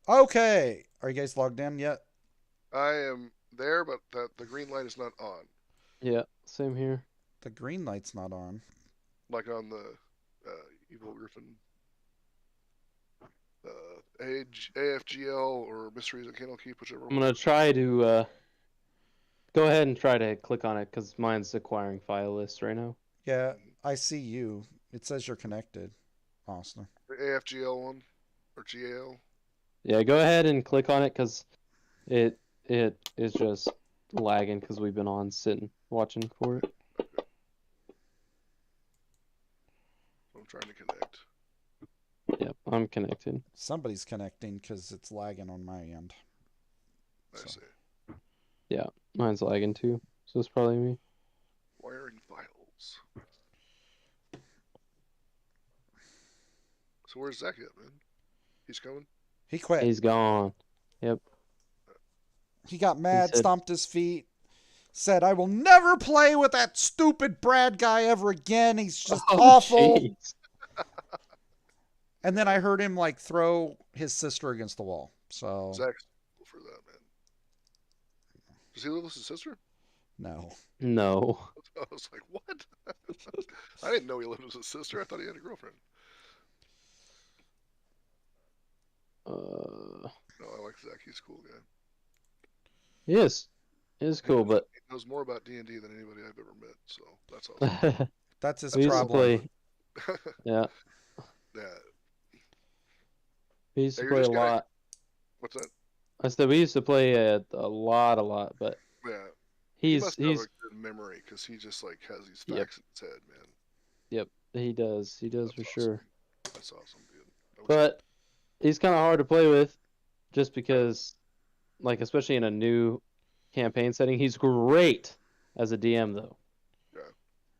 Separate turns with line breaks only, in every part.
Okay. Are you guys logged in yet?
I am there, but the green light is not on.
Yeah, same here.
The green light's not on.
Like on the Evil Griffin AFGL or Mysteries of Candlekeep, whichever
I'm
one.
gonna try to go ahead and try to click on it because mine's acquiring file list right now.
Yeah, I see you. It says you're connected, Austin.
The AFGL one or GAL.
Yeah, go ahead and click on it because it is just lagging because we've been on sitting watching for it.
I'm trying to connect.
Yep, I'm connected.
Somebody's connecting because it's lagging on my end.
I
So
see.
Yeah, mine's lagging too, so it's probably me.
Wiring files. So where's Zach at, man? He's coming.
he quit.
He's gone. Yep,
He got
he
mad,
said,
stomped his feet, said, I will never play with that stupid Brad guy ever again. He's just
"Oh,
awful.
jeez."
And then I heard him like throw his sister against the wall. So,
Zach's cool for that, man. Does he live with his sister?
no.
No.
I was like, what? I didn't know he lived with his sister. I thought he had a girlfriend.
Uh,
No, I like Zach. He's a cool guy.
yes, it's
He
cool,
knows,
but
he knows more about D&D than anybody I've ever met. So that's awesome.
we
That's his
That's
used to
problem.
play. Yeah,
yeah.
we used
Yeah,
to
you're
play a
just gonna.
lot.
What's that?
I said we used to play a lot, but
Yeah. He
he's
must have a
he's
good memory because he just like has these
yep,
facts in his head, man.
yep, he does
That's
for
awesome.
sure.
That's awesome, dude. I wish I could.
But he's kind of hard to play with, just
Yeah.
because, like, especially in a new campaign setting, he's great as a DM though.
Yeah.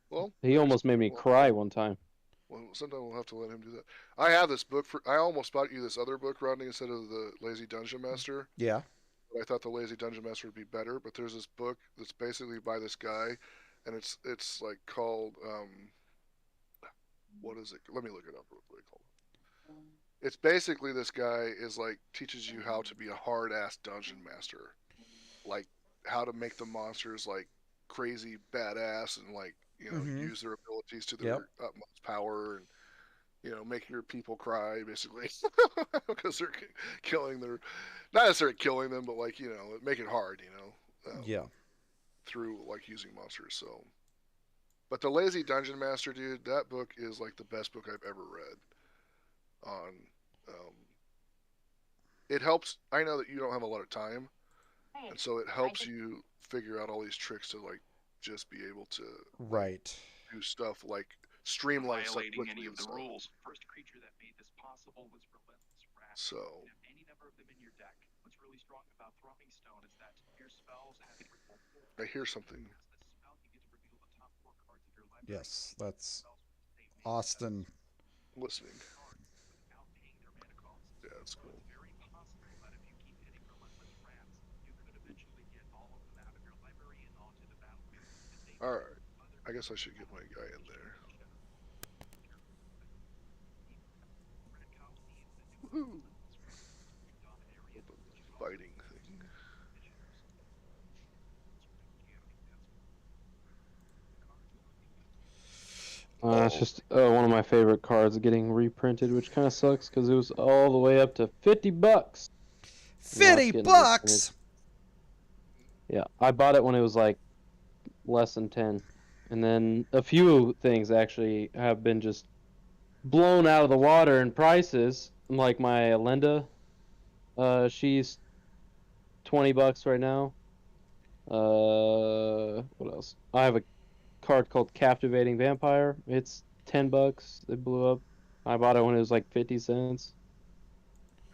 Well,
He
maybe
almost made me cry one time.
well, sometime we'll have to let him do that. I have this book for. I almost bought you this other book, Rodney, instead of the Lazy Dungeon Master.
Yeah.
But I thought the Lazy Dungeon Master would be better. But there's this book that's basically by this guy, and it's like called what is it? Let me look it up real quick. Hold on. It's basically this guy is like teaches you how to be a hard ass dungeon master, like how to make the monsters like crazy badass and like
Mm-hmm.
use their abilities to
Yep.
their utmost power and make your people cry basically because they're killing their not necessarily killing them but like make it hard
Yeah.
through like using monsters. So but the Lazy Dungeon Master, dude, that book is like the best book I've ever read on um, it helps. I know that you don't have a lot of time, and so it helps you figure out all these tricks to like just be able to like
Right.
do stuff like streamline stuff quickly and stuff. So I hear something.
Yes. That's Austin.
Listening. Yeah, that's cool. All right. I guess I should get my guy in there. Woohoo! Open the fighting thing.
It's
Oh,
just one of my favorite cards getting reprinted, which kind of sucks because it was all the way up to $50. Now it's
50
getting reprinted.
bucks.
Yeah, I bought it when it was like less than 10, and then a few things actually have been just blown out of the water in prices. Like my Alenda, she's $20 right now. What else? I have a card called Captivating Vampire. It's $10. It blew up. I bought it when it was like 50 cents.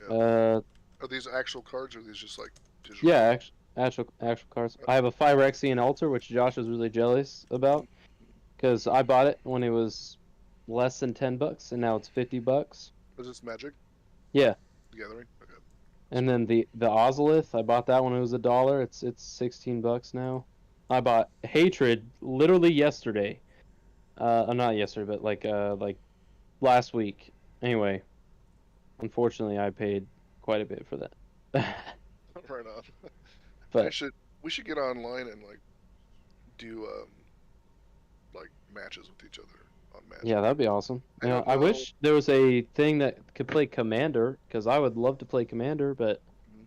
Yeah.
Uh,
Are these actual cards or are these just like digital?
yeah, actual cards. I have a Phyrexian Altar, which Josh was really jealous about because I bought it when it was less than $10, and now it's $50.
Is this Magic
Yeah,
the Gathering? Okay.
and
Sweet.
then the Ozolith, I bought that when it was $1. It's $16 now. I bought Hatred literally yesterday. Not yesterday, but like last week. Anyway, unfortunately, I paid quite a bit for that.
Right on.
But
We should get online and like do like matches with each other on Magic.
yeah, that'd be awesome.
I
Yeah,
don't
I
know.
wish there was a thing that could play Commander, because I would love to play Commander, but
Mhm.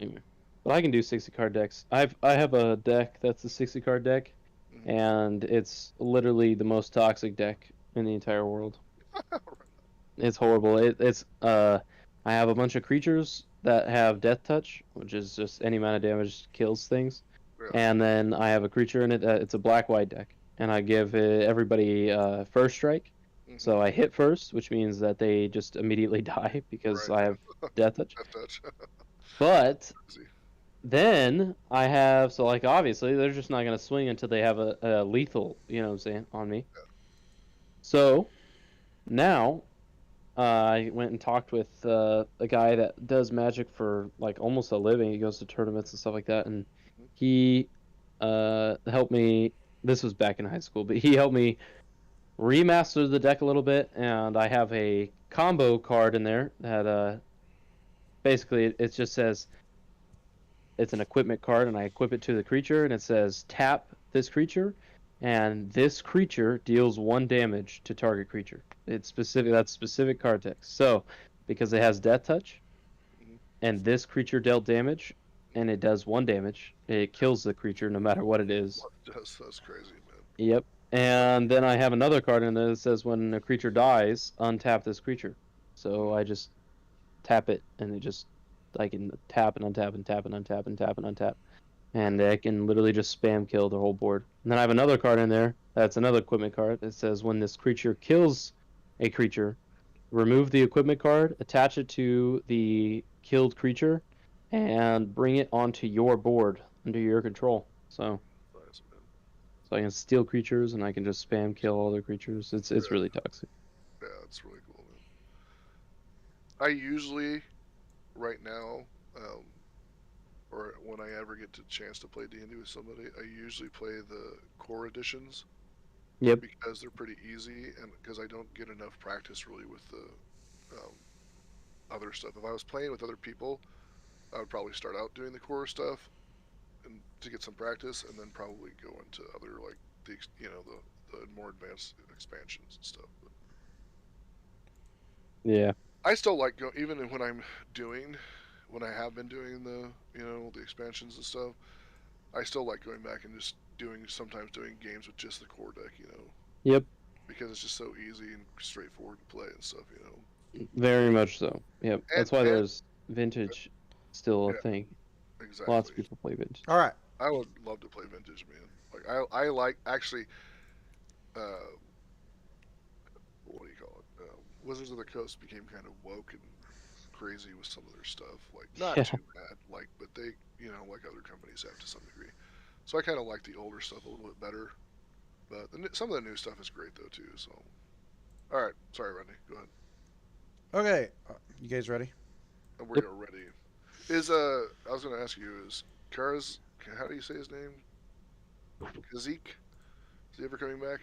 anyway. But I can do 60 card decks. I have a deck that's a 60 card deck,
Mhm.
and it's literally the most toxic deck in the entire world. It's horrible. I have a bunch of creatures that have Death Touch, which is just any amount of damage kills things.
Yeah.
And then I have a creature in it. It's a black-white deck, and I give everybody first strike.
Mhm.
So I hit first, which means that they just immediately die because
Right.
I have Death Touch.
Death touch.
But
Crazy.
then I have, so like obviously they're just not gonna swing until they have a lethal, you know what I'm saying, on me. So now I went and talked with a guy that does Magic for like almost a living. He goes to tournaments and stuff like that, and he helped me. This was back in high school, but he helped me remaster the deck a little bit, and I have a combo card in there that basically it just says it's an equipment card, and I equip it to the creature, and it says tap this creature, and this creature deals 1 damage to target creature. It's specific. That's specific card text. So, because it has Death Touch,
Mhm.
and this creature dealt damage, and it does 1 damage, it kills the creature no matter what it is.
That's crazy, man.
Yep. And then I have another card in there that says when a creature dies, untap this creature. So I just tap it, and it just I can tap and untap and tap and untap and tap and untap, and I can literally just spam kill the whole board. And then I have another card in there that's another equipment card that says when this creature kills a creature, remove the equipment card, attach it to the killed creature, and bring it onto your board under your control. So
Nice, man.
I can steal creatures and I can just spam kill other creatures. It's
Yeah.
really toxic.
Yeah, it's really cool, man. I usually, right now, or when I ever get the chance to play D&D with somebody, I usually play the core editions.
Yep.
Because they're pretty easy, and because I don't get enough practice really with the other stuff. If I was playing with other people, I would probably start out doing the core stuff, and to get some practice, and then probably go into other like the more advanced expansions and stuff. But
Yeah.
I still like even when when I have been doing the the expansions and stuff. I still like going back and just sometimes doing games with just the core deck,
Yep.
because it's just so easy and straightforward to play and stuff,
Very much so. Yep. That's why
and-
there's vintage still a
Yeah.
thing.
Exactly.
Lots of people play vintage.
All right.
I would love to play vintage, man. Like I like actually, what do you call it? Wizards of the Coast became kind of woke and crazy with some of their stuff. Like not
Yeah.
too bad, like but they like other companies have to some degree. So I kind of like the older stuff a little bit better, but some of the new stuff is great though too. So, all right, sorry, Rodney, go ahead.
Okay. You guys ready?
And we are ready. I was going to ask you, is Kara's, how do you say his name? Kazik? Is he ever coming back?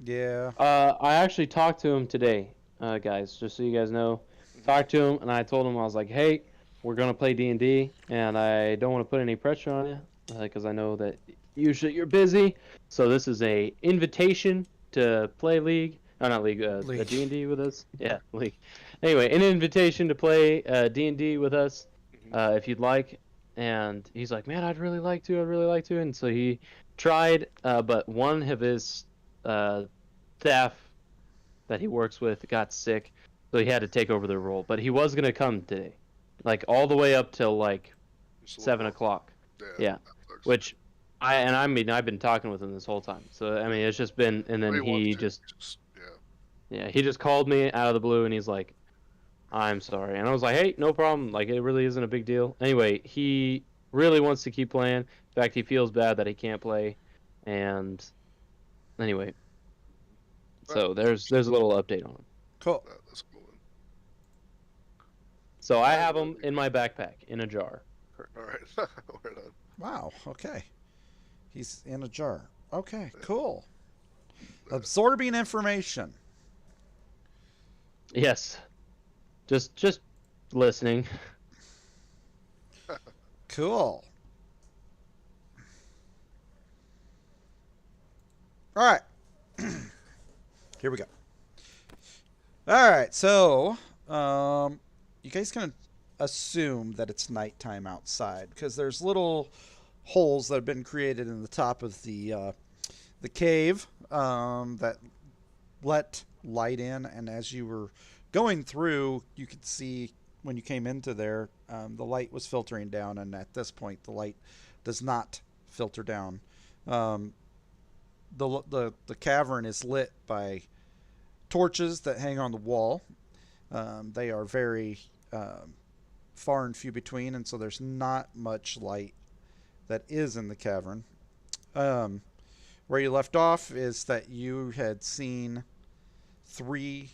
Yeah.
I actually talked to him today, guys. Just so you guys know, talked to him and I told him I was like, hey, we're gonna play D&D, and I don't want to put any pressure on you because I know that usually you're busy. So this is a invitation to play League. Oh, not League.
League.
D&D with us. Yeah, League. Anyway, an invitation to play D&D with us, if you'd like. And he's like, man, I'd really like to. And so he tried, but one of his staff that he works with got sick, so he had to take over the role. But he was gonna come today, like all the way up till like
Just a little
7
bit.
o'clock. Yeah.
that sucks.
Which I mean I've been talking with him this whole time. So I mean it's just been, and then
If wants
he
to,
just
yeah.
he just called me out of the blue and he's like, I'm sorry. And I was like, hey, no problem. Like, it really isn't a big deal. Anyway, he really wants to keep playing. In fact, he feels bad that he can't play. And anyway, so there's a little update on him.
Cool.
That's cool. Man.
So I have him in my backpack in a jar.
All right, right on.
Wow. Okay. He's in a jar. Okay. Cool. Absorbing information.
Yes. Just listening.
Cool. All right. Here we go. All right. So, you guys can assume that it's nighttime outside because there's little holes that have been created in the top of the cave that let light in, and as you were going through, you could see when you came into there, the light was filtering down, and at this point, the light does not filter down. Um, the cavern is lit by torches that hang on the wall. They are very far and few between, and so there's not much light that is in the cavern. Um, where you left off is that you had seen three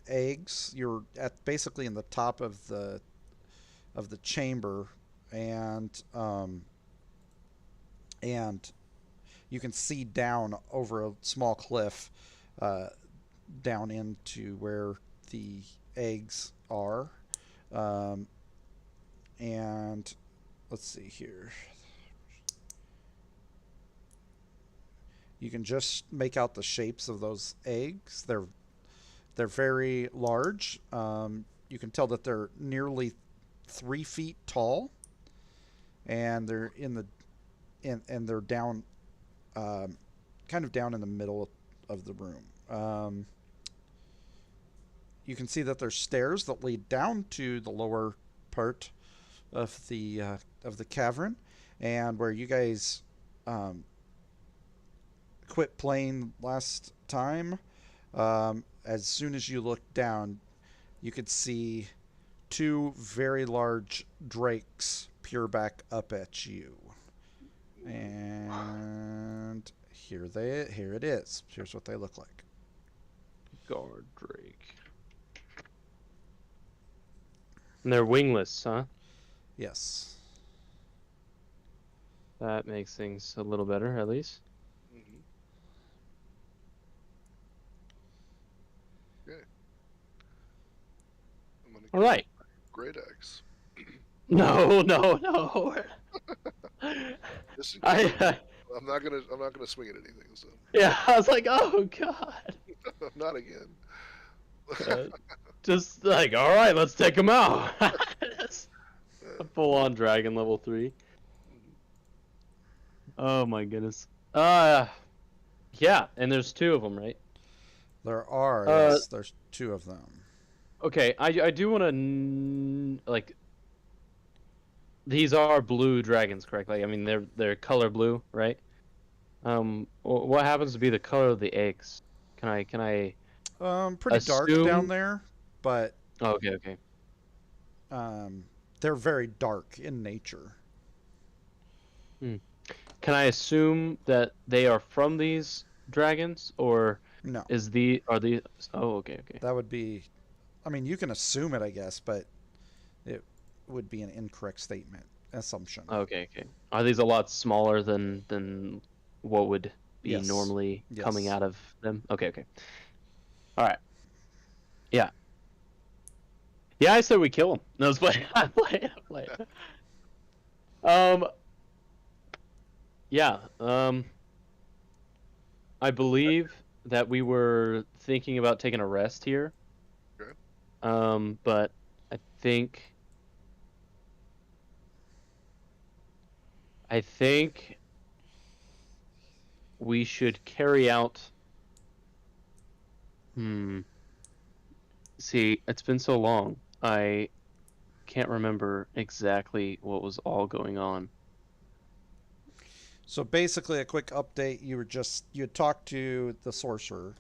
eggs. You're at basically in the top of the chamber, and and you can see down over a small cliff, uh, down into where the eggs are. Um, and let's see here. You can just make out the shapes of those eggs. They're very large. You can tell that they're nearly 3 feet tall, and they're in the and they're down, um, kind of down in the middle of the room. You can see that there's stairs that lead down to the lower part of the cavern, and where you guys um, quit playing last time. As soon as you look down, you could see two very large drakes peer back up at you. And here it is. Here's what they look like.
Guard Drake. And they're wingless, huh?
Yes.
That makes things a little better, at least.
Mm-hmm. Okay. I'm gonna
All
get
right.
great axe.
No, no, no.
Just in case.
I
I'm not gonna swing at anything. So
yeah, I was like, oh god.
not again.
Uh, just like, all right, let's take them out. That's a full-on dragon level 3. Oh my goodness. Yeah, and there's 2 of them, right?
There are.
Uh,
Yes, there's two of them.
Okay, I do want to like these are blue dragons, correct? Like, I mean, they're color blue, right? What happens to be the color of the eggs? Can I
Pretty dark down
assume?
there, but
Oh, okay, okay.
um, they're very dark in nature.
Can I assume that they are from these dragons, or
No,
are the? Oh, okay, okay.
that would be. I mean, you can assume it, I guess, but it would be an incorrect statement assumption.
Okay, okay. Are these a lot smaller than what would be
Yes.
normally coming
Yes.
out of them? Okay, okay. All right. Yeah. Yeah, I said we kill them. No, it's playing. I'm playing. I'm playing. Um. Yeah. I believe that we were thinking about taking a rest here.
Okay.
But I think we should carry out. See, it's been so long. I can't remember exactly what was all going on.
So basically, a quick update. You had talked to the sorcerer,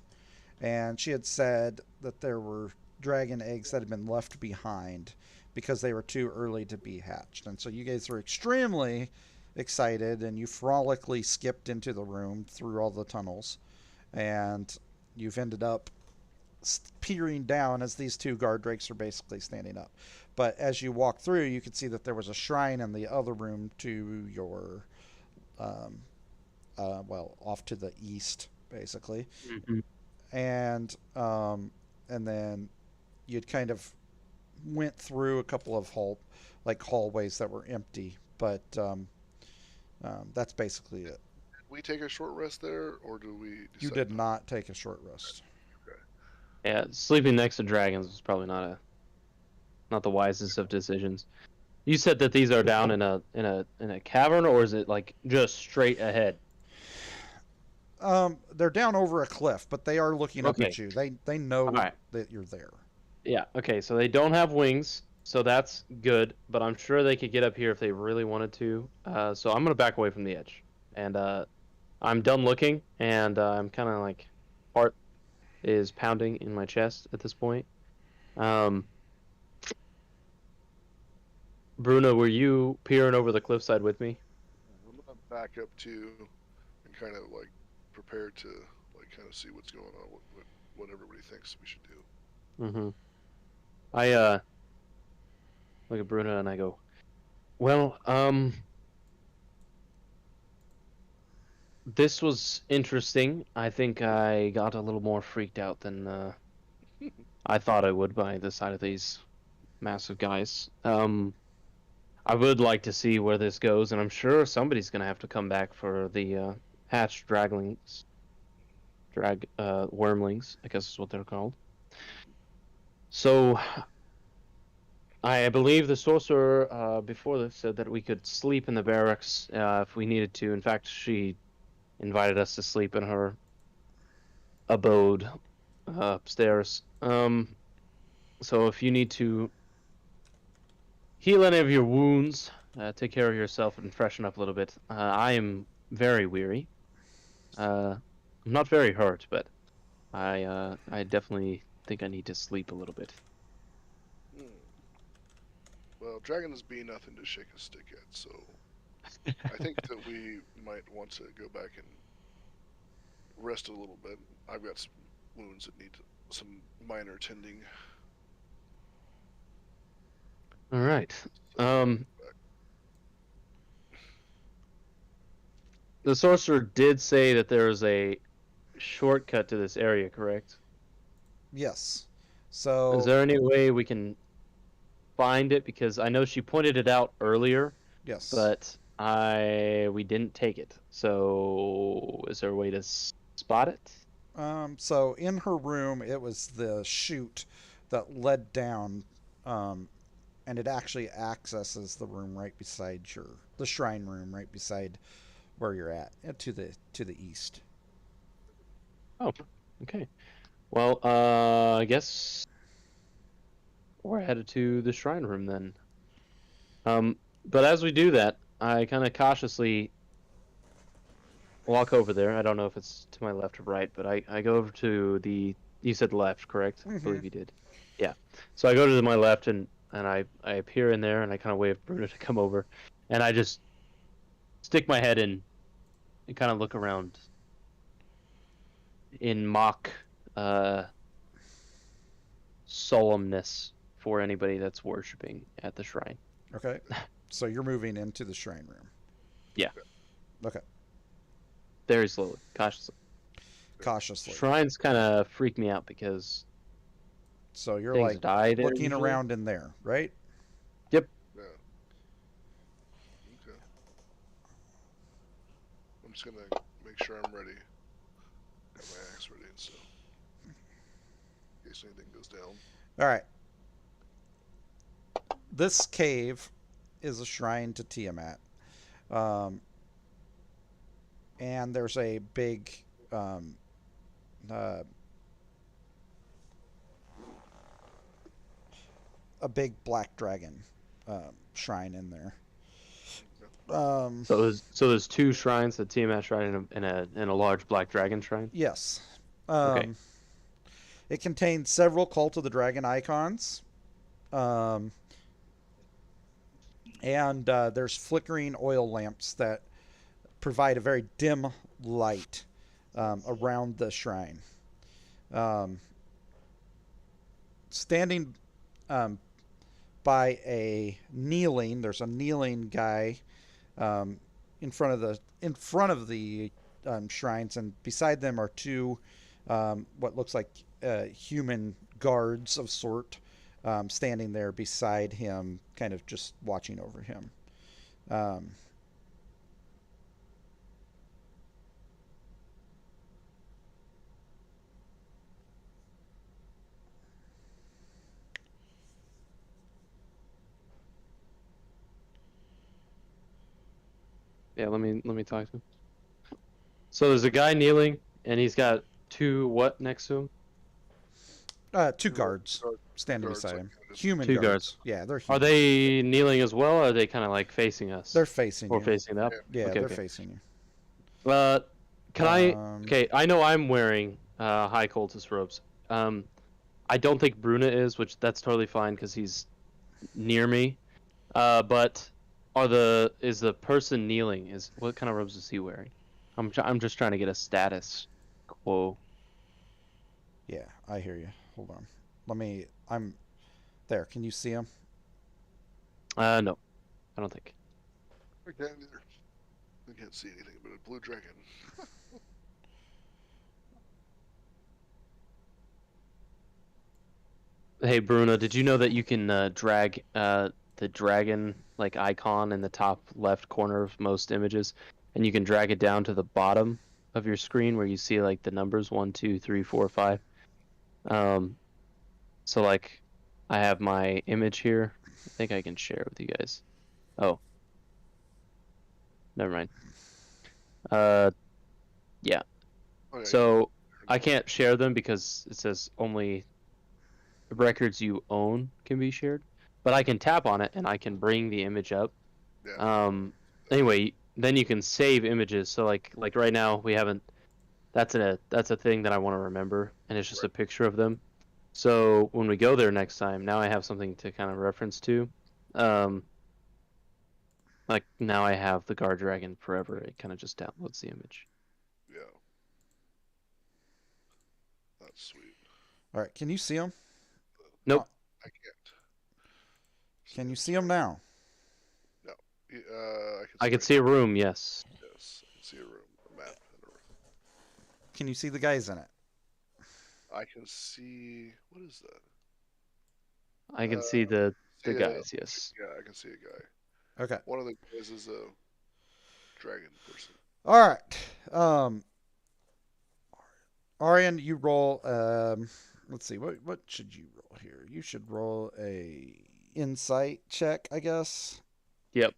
and she had said that there were dragon eggs that had been left behind because they were too early to be hatched. And so you guys were extremely excited, and you frolically skipped into the room through all the tunnels, and you've ended up peering down as these two guard drakes are basically standing up. But as you walk through, you could see that there was a shrine in the other room to your, um, off to the east, basically.
Mm-hmm.
And then you'd kind of went through a couple of hallways that were empty, but that's basically it.
Did we take a short rest there, or do we
You
decide
did
not?
not take a short rest.
Okay.
Yeah, sleeping next to dragons is probably not the wisest of decisions. You said that these are down in a cavern, or is it like just straight ahead?
They're down over a cliff, but they are looking up
Okay.
at you. They know
All right.
that you're there.
Yeah. Okay. So they don't have wings, so that's good. But I'm sure they could get up here if they really wanted to. So I'm gonna back away from the edge, and I'm done looking, and I'm kind of like heart is pounding in my chest at this point. Um, Bruno, were you peering over the cliffside with me?
I'm gonna back up too, and kind of like prepare to like kind of see what's going on, what everybody thinks we should do.
Mm-hmm. I look at Bruno and I go, well, this was interesting. I think I got a little more freaked out than I thought I would by the sight of these massive guys. I would like to see where this goes, and I'm sure somebody's gonna have to come back for the hatched wormlings, I guess is what they're called. So, I believe the sorcerer before this said that we could sleep in the barracks if we needed to. In fact, she invited us to sleep in her abode upstairs. So if you need to heal any of your wounds, take care of yourself and freshen up a little bit. I am very weary. I'm not very hurt, but I definitely think I need to sleep a little bit.
Hmm. Well, dragons be nothing to shake a stick at, so I think that we might want to go back and rest a little bit. I've got some wounds that need some minor tending.
All right. The sorcerer did say that there is a shortcut to this area, correct?
Yes. So
Is there any way we can find it? Because I know she pointed it out earlier,
yes.
but we didn't take it. So is there a way to spot it?
So in her room, it was the chute that led down, and it actually accesses the room right beside the shrine room right beside where you're at, to the east.
Oh, okay. Well, I guess we're headed to the shrine room then. But as we do that, I kind of cautiously walk over there. I don't know if it's to my left or right, but I go over to you said left, correct? I believe you did. Yeah. So I go to my left and I appear in there and I kind of wave Bruno to come over, and I just stick my head in and kind of look around in mock solemnness for anybody that's worshiping at the shrine.
Okay. So you're moving into the shrine room.
Yeah.
Okay.
Very slowly, cautiously.
Cautiously.
Shrines kind of freak me out because
So you're
things
like
die there
looking
usually.
around in there, right?
Yeah. Okay. I'm just gonna make sure I'm ready. Got my axe ready, so in case anything goes down.
All right. This cave is a shrine to Tiamat. And there's a big black dragon shrine in there.
So there's two shrines, the Tiamat shrine and a large black dragon shrine.
Yes.
Okay.
It contains several Cult of the Dragon icons. And there's flickering oil lamps that provide a very dim light around the shrine. Standing by there's a kneeling guy in front of the shrines, and beside them are two what looks like human guards of sort, standing there beside him, kind of just watching over him. Um,
Yeah, let me talk to him. So there's a guy kneeling, and he's got two what next to him?
two guards
Guard-
standing
guards,
beside
like,
him.
just-
Human
Two
guards.
guards.
Yeah, they're
Are
human.
they kneeling as well, or are they kind of like facing us?
They're facing
Or
you.
facing up?
Yeah,
Okay,
they're
okay.
facing you.
Can I?
Um,
Okay, I know I'm wearing high cultist robes. I don't think Bruna is, which that's totally fine because he's near me. But is the person kneeling? What kind of robes is he wearing? I'm just trying to get a status quo.
Yeah, I hear you. Hold on. I'm there. Can you see him?
No, I don't think.
I can't either. I can't see anything but a blue dragon.
Hey Bruna, did you know that you can drag the dragon like icon in the top left corner of most images, and you can drag it down to the bottom of your screen where you see like the numbers 1, 2, 3, 4, 5. So like, I have my image here. I think I can share it with you guys. Oh, never mind. Yeah.
Okay,
So I can't share them because it says only records you own can be shared, but I can tap on it and I can bring the image up.
yeah.
Anyway, then you can save images. So like right now we haven't. That's a thing that I want to remember, and it's just a picture of them. So when we go there next time, now I have something to kind of reference to. Like now I have the guard dragon forever. It kind of just downloads the image.
Yeah. That's sweet.
All right. Can you see him?
Nope.
I can't.
Can you see him now?
No.
I can see a room. Yes.
Yes, I can see a room, a map, and a room.
Can you see the guys in it?
I can see. What is that?
I can see the
Yeah,
guys. Yes.
yeah, I can see a guy.
Okay.
One of the guys is a dragon person.
All right. Arian, you roll. Let's see. What should you roll here? You should roll a insight check, I guess.
Yep.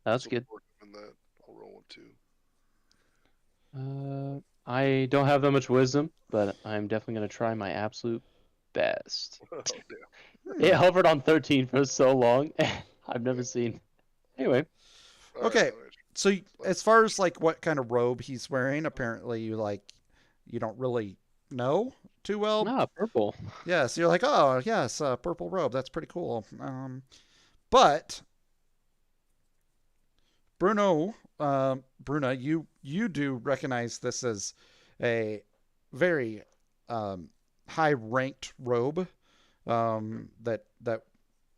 That's
So
good.
in that, I'll roll one too.
I don't have that much wisdom, but I'm definitely gonna try my absolute best.
Oh damn.
It hovered on 13 for so long. I've never seen. Anyway,
All
Okay.
all right.
So as far as like what kind of robe he's wearing, apparently you don't really know too well.
purple.
Yeah, so you're like, oh yes, purple robe. That's pretty cool. But Bruna, you do recognize this as a very high ranked robe. That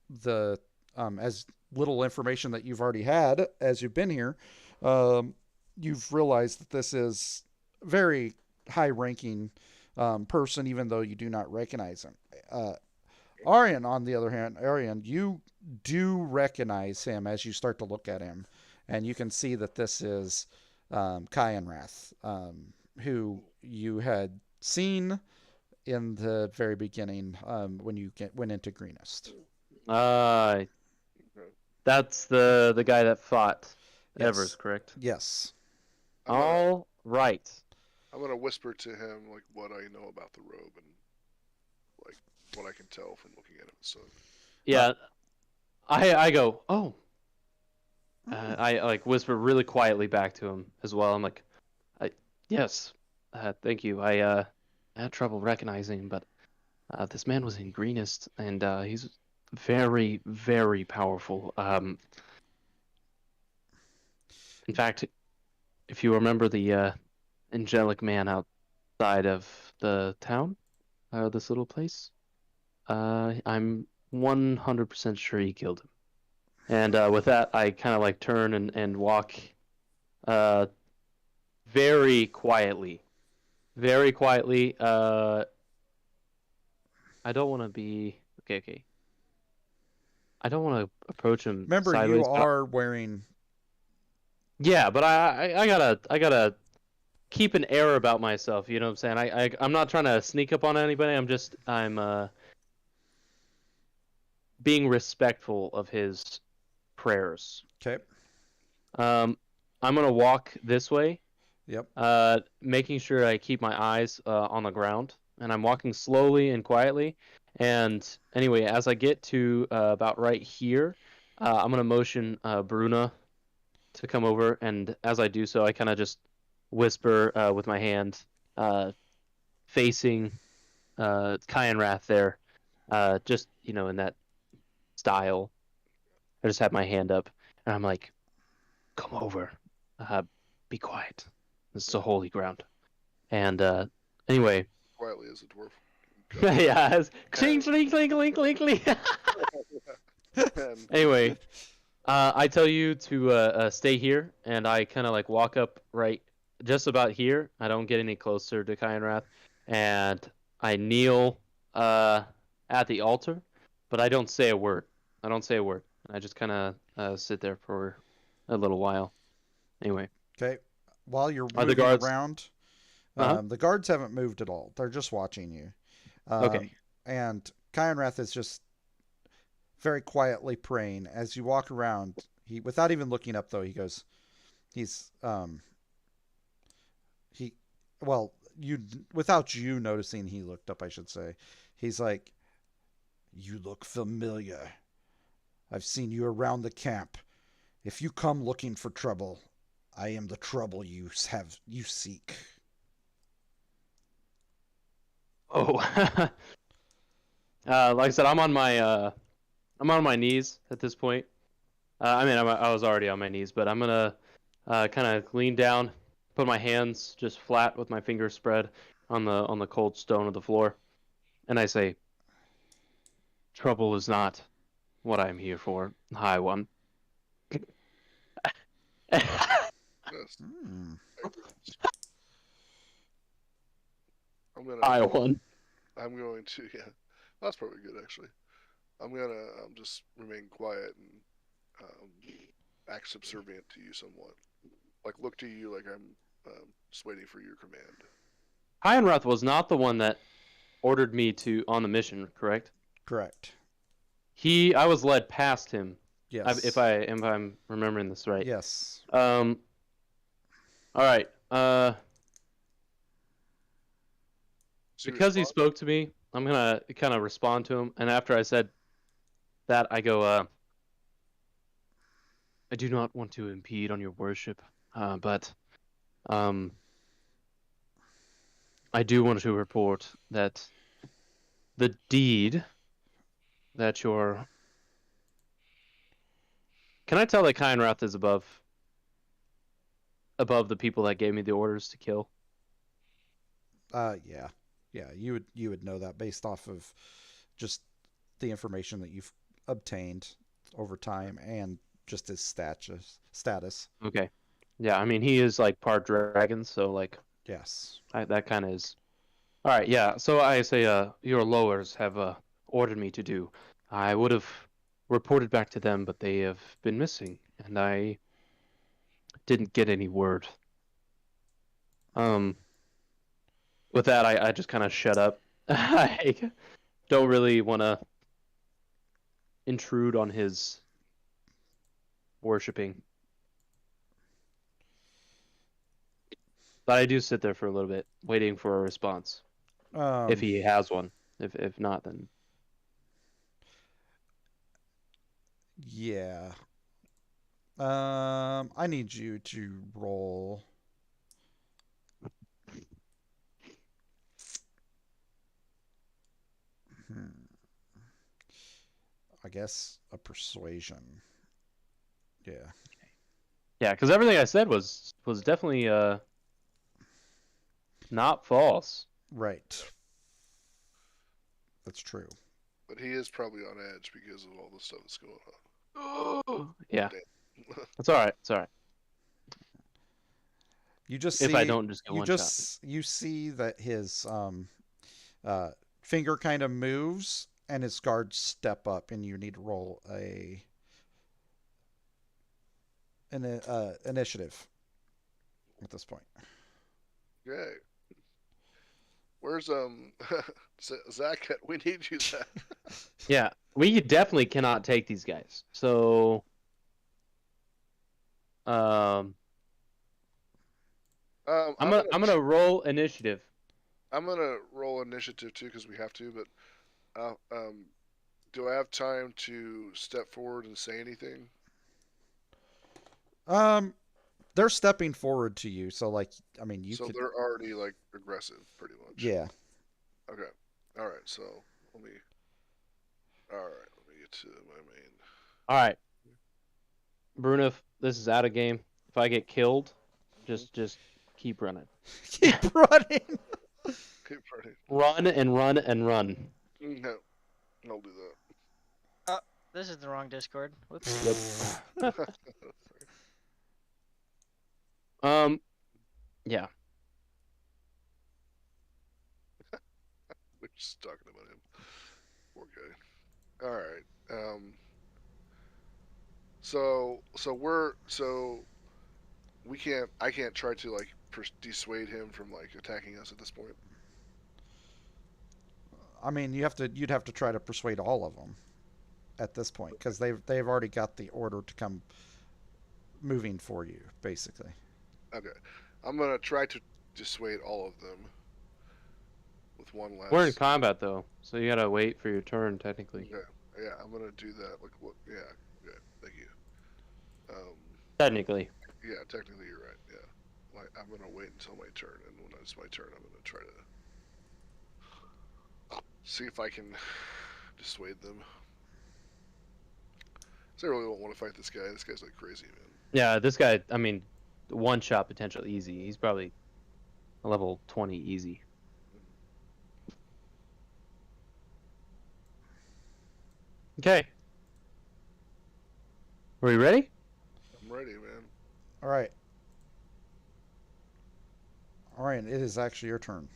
the as little information that you've already had as you've been here, you've realized that this is very high ranking person, even though you do not recognize him. Arian, on the other hand, you do recognize him as you start to look at him, and you can see that this is Kyanrath, who you had seen in the very beginning when you went into Greenest.
That's the guy that fought
Yes.
Evers, correct?
Yes.
All right.
I'm gonna whisper to him like what I know about the robe and like what I can tell from looking at him. So
Yeah, I go, oh. I like whisper really quietly back to him as well. I'm like, yes, thank you. I had trouble recognizing him, but this man was in Greenest, and he's very, very powerful. In fact, if you remember the angelic man outside of the town, this little place, I'm 100% sure he killed him. And with that, I kind of like turn and walk very quietly I don't want to be okay. I don't want to approach him
Remember,
sideways.
you are wearing.
Yeah, but I gotta keep an air about myself. You know what I'm saying? I'm not trying to sneak up on anybody. I'm being respectful of his prayers.
Okay.
I'm gonna walk this way.
Yep.
Making sure I keep my eyes on the ground, and I'm walking slowly and quietly. And anyway, as I get to about right here, I'm gonna motion Bruna to come over, and as I do so, I kind of just whisper with my hand, facing Kyanrath there, just in that style. I just have my hand up, and I'm like, "Come over, be quiet. This is a holy ground." And anyway,
Quietly as a dwarf.
yeah, clink, clink, clink, clink, clink, clink.
And
Anyway, I tell you to stay here, and I kind of like walk up right just about here. I don't get any closer to Kyanrath, and I kneel at the altar, but I don't say a word. I just kind of sit there for a little while. Anyway,
Okay. While you're
Are the
moving
guards-
around,
Uh-huh.
the guards haven't moved at all. They're just watching you.
Okay.
And Kyanrath is just very quietly praying as you walk around. He, without even looking up, though, he goes, well, without you noticing, he looked up, I should say. He's like, "You look familiar. I've seen you around the camp. If you come looking for trouble, I am the trouble you seek."
Oh, like I said, I'm on my knees at this point. I mean, I was already on my knees, but I'm gonna kind of lean down, put my hands just flat with my fingers spread on the cold stone of the floor, and I say, "Trouble is not what I'm here for, High One."
yes,
High One.
I'm going to yeah. That's probably good actually. I'm gonna just remain quiet and act subservient to you somewhat. Like look to you like I'm just waiting for your command.
Ironrath was not the one that ordered me on the mission, correct?
Correct.
I was led past him.
Yes.
If I'm remembering this right.
Yes.
All right.
So
Because he
respond-
spoke to me, I'm gonna kind of respond to him, and after I said that, I go, "I do not want to impede on your worship, but I do want to report that the deed that you're." Can I tell that Kyanrath is above the people that gave me the orders to kill?
Yeah. Yeah, you would know that based off of just the information that you've obtained over time and just his status.
Okay. Yeah, I mean he is like part dragon, so like
Yes.
that kind of is. All right, yeah. So I say, your lowers have ordered me to do. I would have reported back to them, but they have been missing, and I didn't get any word. With that, I just kind of shut up. I don't really want to intrude on his worshipping. But I do sit there for a little bit, waiting for a response. If he has one. If not, then...
Yeah. I need you to roll. I guess a persuasion. Yeah.
Yeah, because everything I said was definitely not false.
Right. That's true.
But he is probably on edge because of all the stuff that's going on.
Yeah,
Damn.
it's all right. It's all right.
You just
If
see,
I don't just get
you
one
just you see that his finger kind of moves, and his guards step up, and you need to roll an initiative at this point.
Okay. Where's Zach? We need you, Zach.
Yeah, we definitely cannot take these guys. So, I'm gonna roll initiative.
I'm gonna roll initiative too because we have to. But do I have time to step forward and say anything?
They're stepping forward to you, so like, I mean, you
So
could.
they're already like aggressive, pretty much.
Yeah.
Okay. All right. So let me. All right. Let me get to my main.
All right, Bruno, if this is out of game. If I get killed, just keep running.
Keep running.
Keep running.
Run and run and run.
No, I'll do that.
This is the wrong Discord. Whoops.
Yeah.
We're just talking about him. Poor guy. All right. So we can't. I can't try to like dissuade him from like attacking us at this point.
I mean, you'd have to try to persuade all of them at this point because they've already got the order to come moving for you, basically.
Okay, I'm gonna try to dissuade all of them with one last.
We're in combat though, so you gotta wait for your turn technically.
Okay. Yeah, I'm gonna do that. Like what? Yeah. Yeah. Thank you.
Technically.
Yeah, technically you're right. Yeah. Like I'm gonna wait until my turn, and when it's my turn, I'm gonna try to see if I can dissuade them. 'Cause I really don't want to fight this guy. This guy's like crazy, man.
Yeah, this guy. I mean, one shot potential easy. He's probably a level 20 easy. Okay. Are we ready?
I'm ready, man.
All right. All right. It is actually your turn.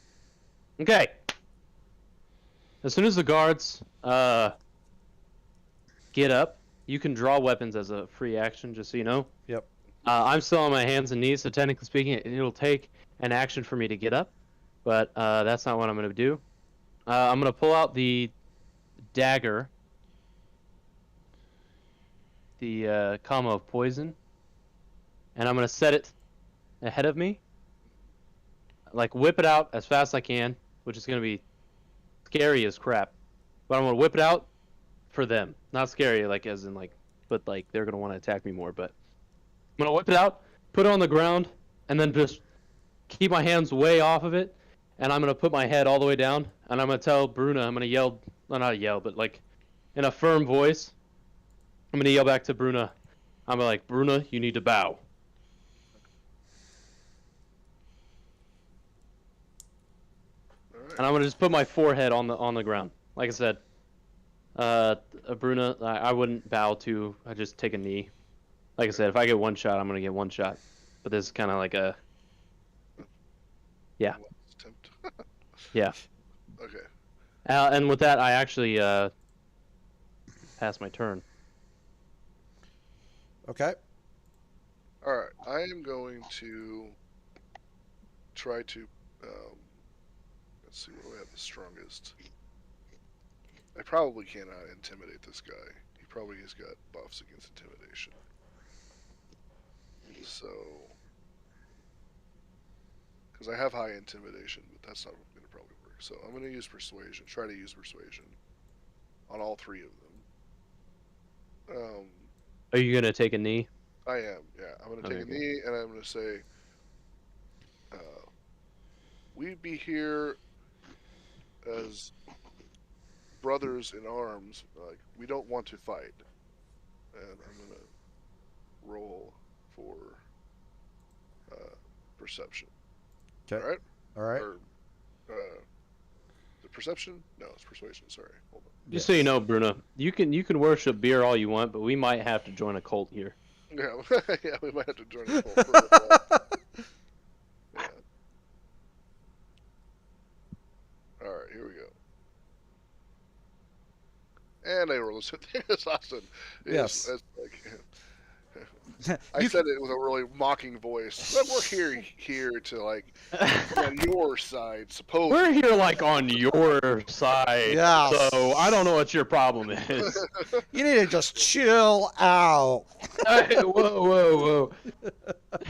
Okay. As soon as the guards get up, you can draw weapons as a free action, just so you know.
Yep.
I'm still on my hands and knees, so technically speaking, it'll take an action for me to get up, but that's not what I'm going to do. I'm going to pull out the dagger, the comma of poison, and I'm going to set it ahead of me. Like, whip it out as fast as I can, which is going to be scary as crap. But I'm going to whip it out for them. Not scary, like, as in, like, but, like, they're going to want to attack me more, but I'm going to whip it out, put it on the ground, and then just keep my hands way off of it, and I'm going to put my head all the way down, and I'm going to tell Bruna, I'm going to yell, well, not yell, but, like, in a firm voice, I'm going to yell back to Bruna. I'm like, Bruna, you need to bow. And I'm gonna just put my forehead on the ground. Like I said, Bruna, I wouldn't bow to. I just take a knee. Like I said, if I get one shot, I'm gonna get one shot. But this is kind of like a, yeah,
Attempt.
yeah.
Okay.
And with that, I actually pass my turn.
Okay.
All right. I am going to try to. Let's see, what do I have the strongest? I probably cannot intimidate this guy. He probably has got buffs against intimidation. So, because I have high intimidation, but that's not going to probably work. So I'm going to use persuasion. Try to use persuasion on all three of them.
Are you gonna take a knee?
I am. Yeah, I'm going to take a knee, and I'm going to say, "We be here as brothers in arms. Like, we don't want to fight." And I'm going to roll for perception.
Okay.
All right.
All right.
Or, the perception? No, it's persuasion. Sorry. Hold on.
Just so you know, Bruna, you can worship beer all you want, but we might have to join a cult here.
Yeah, yeah, we might have to join a cult for a while. Yeah. All right, here we go. and I rolled a assassin.
Yes.
It's like, I said it with a really mocking voice. But we're here to like on your side, supposedly.
We're here like on your side,
Yes.
so I don't know what your problem is.
You need to just chill out.
Hey, whoa.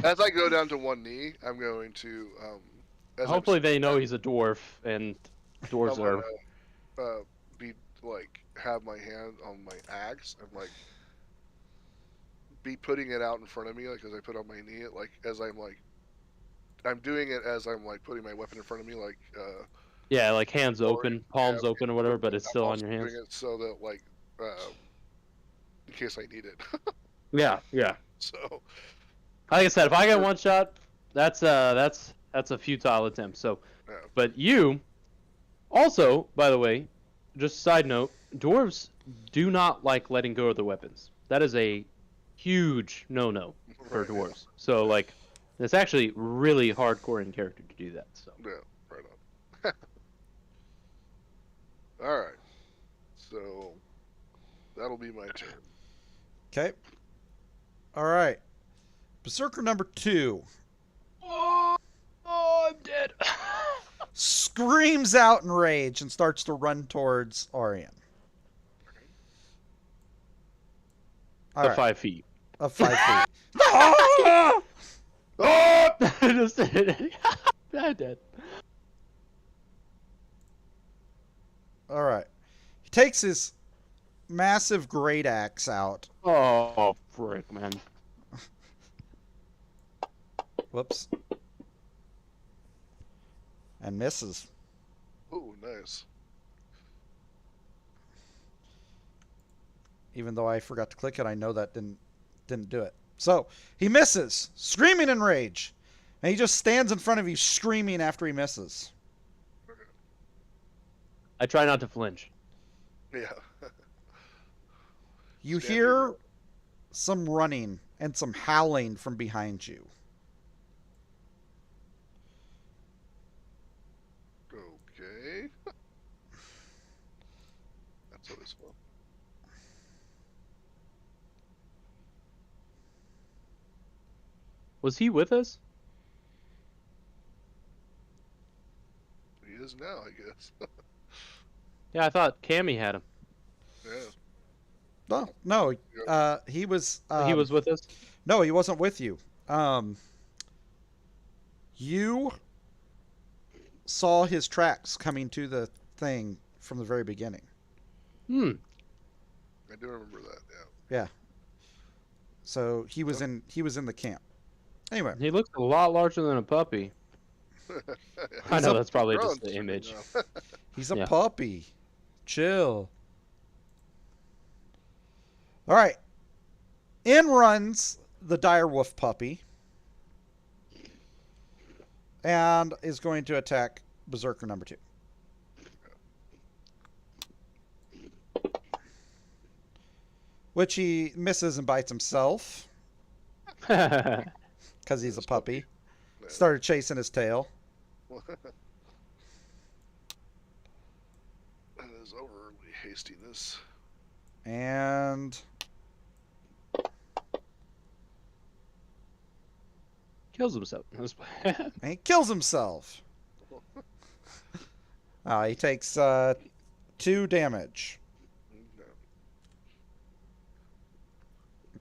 As I go down to one knee, I'm going to.
Hopefully they know he's a dwarf, and dwarves
I'm
are.
gonna be like have my hand on my axe and like be putting it out in front of me, like as I put on my knee, like as I'm doing it as I'm like putting my weapon in front of me, like
Yeah, like hands open, palms
yeah,
open or whatever, but it's
I'm
still on
also
your hands.
doing it so that like in case I need it.
Yeah.
So
Like I said, if I get one shot, that's a futile attempt. So,
yeah.
but you, also, by the way, just side note, dwarves do not like letting go of their weapons. That is a huge no-no for
Right, yeah.
dwarves. So like, it's actually really hardcore in character to do that. So.
Yeah, right on. All right, so that'll be my turn.
Okay. All right. Berserker number 2
Oh, I'm dead.
screams out in rage and starts to run towards Orion. All
Of
right.
5 feet.
Of 5 feet. Ah!
Oh! Just I'm dead.
All right. He takes his massive great axe out.
Oh, frick, man.
Whoops. And misses.
Oh, nice.
Even though I forgot to click it, I know that didn't do it. So he misses, screaming in rage. And he just stands in front of you screaming after he misses.
I try not to flinch.
Yeah.
You
Stand
hear
your-
some running and some howling from behind you.
Okay. That's always fun.
Was he with us?
He is now, I guess.
Yeah, I thought Cammy had him.
Yeah.
No, he was.
He was with us?
No, he wasn't with you. You saw his tracks coming to the thing from the very beginning.
Hmm.
I do remember that. Yeah.
So he was in the camp. Anyway,
He looks a lot larger than a puppy. I
He's
know
a
that's probably
grown
just the image.
now.
he's a
Yeah.
puppy. Chill. All right. In runs the direwolf puppy and is going to attack Berserker number 2. Which he misses and bites himself because he's a puppy.
Yeah.
Started chasing his tail.
That is overly hastiness.
And
Kills himself.
and he kills himself. He takes 2 damage.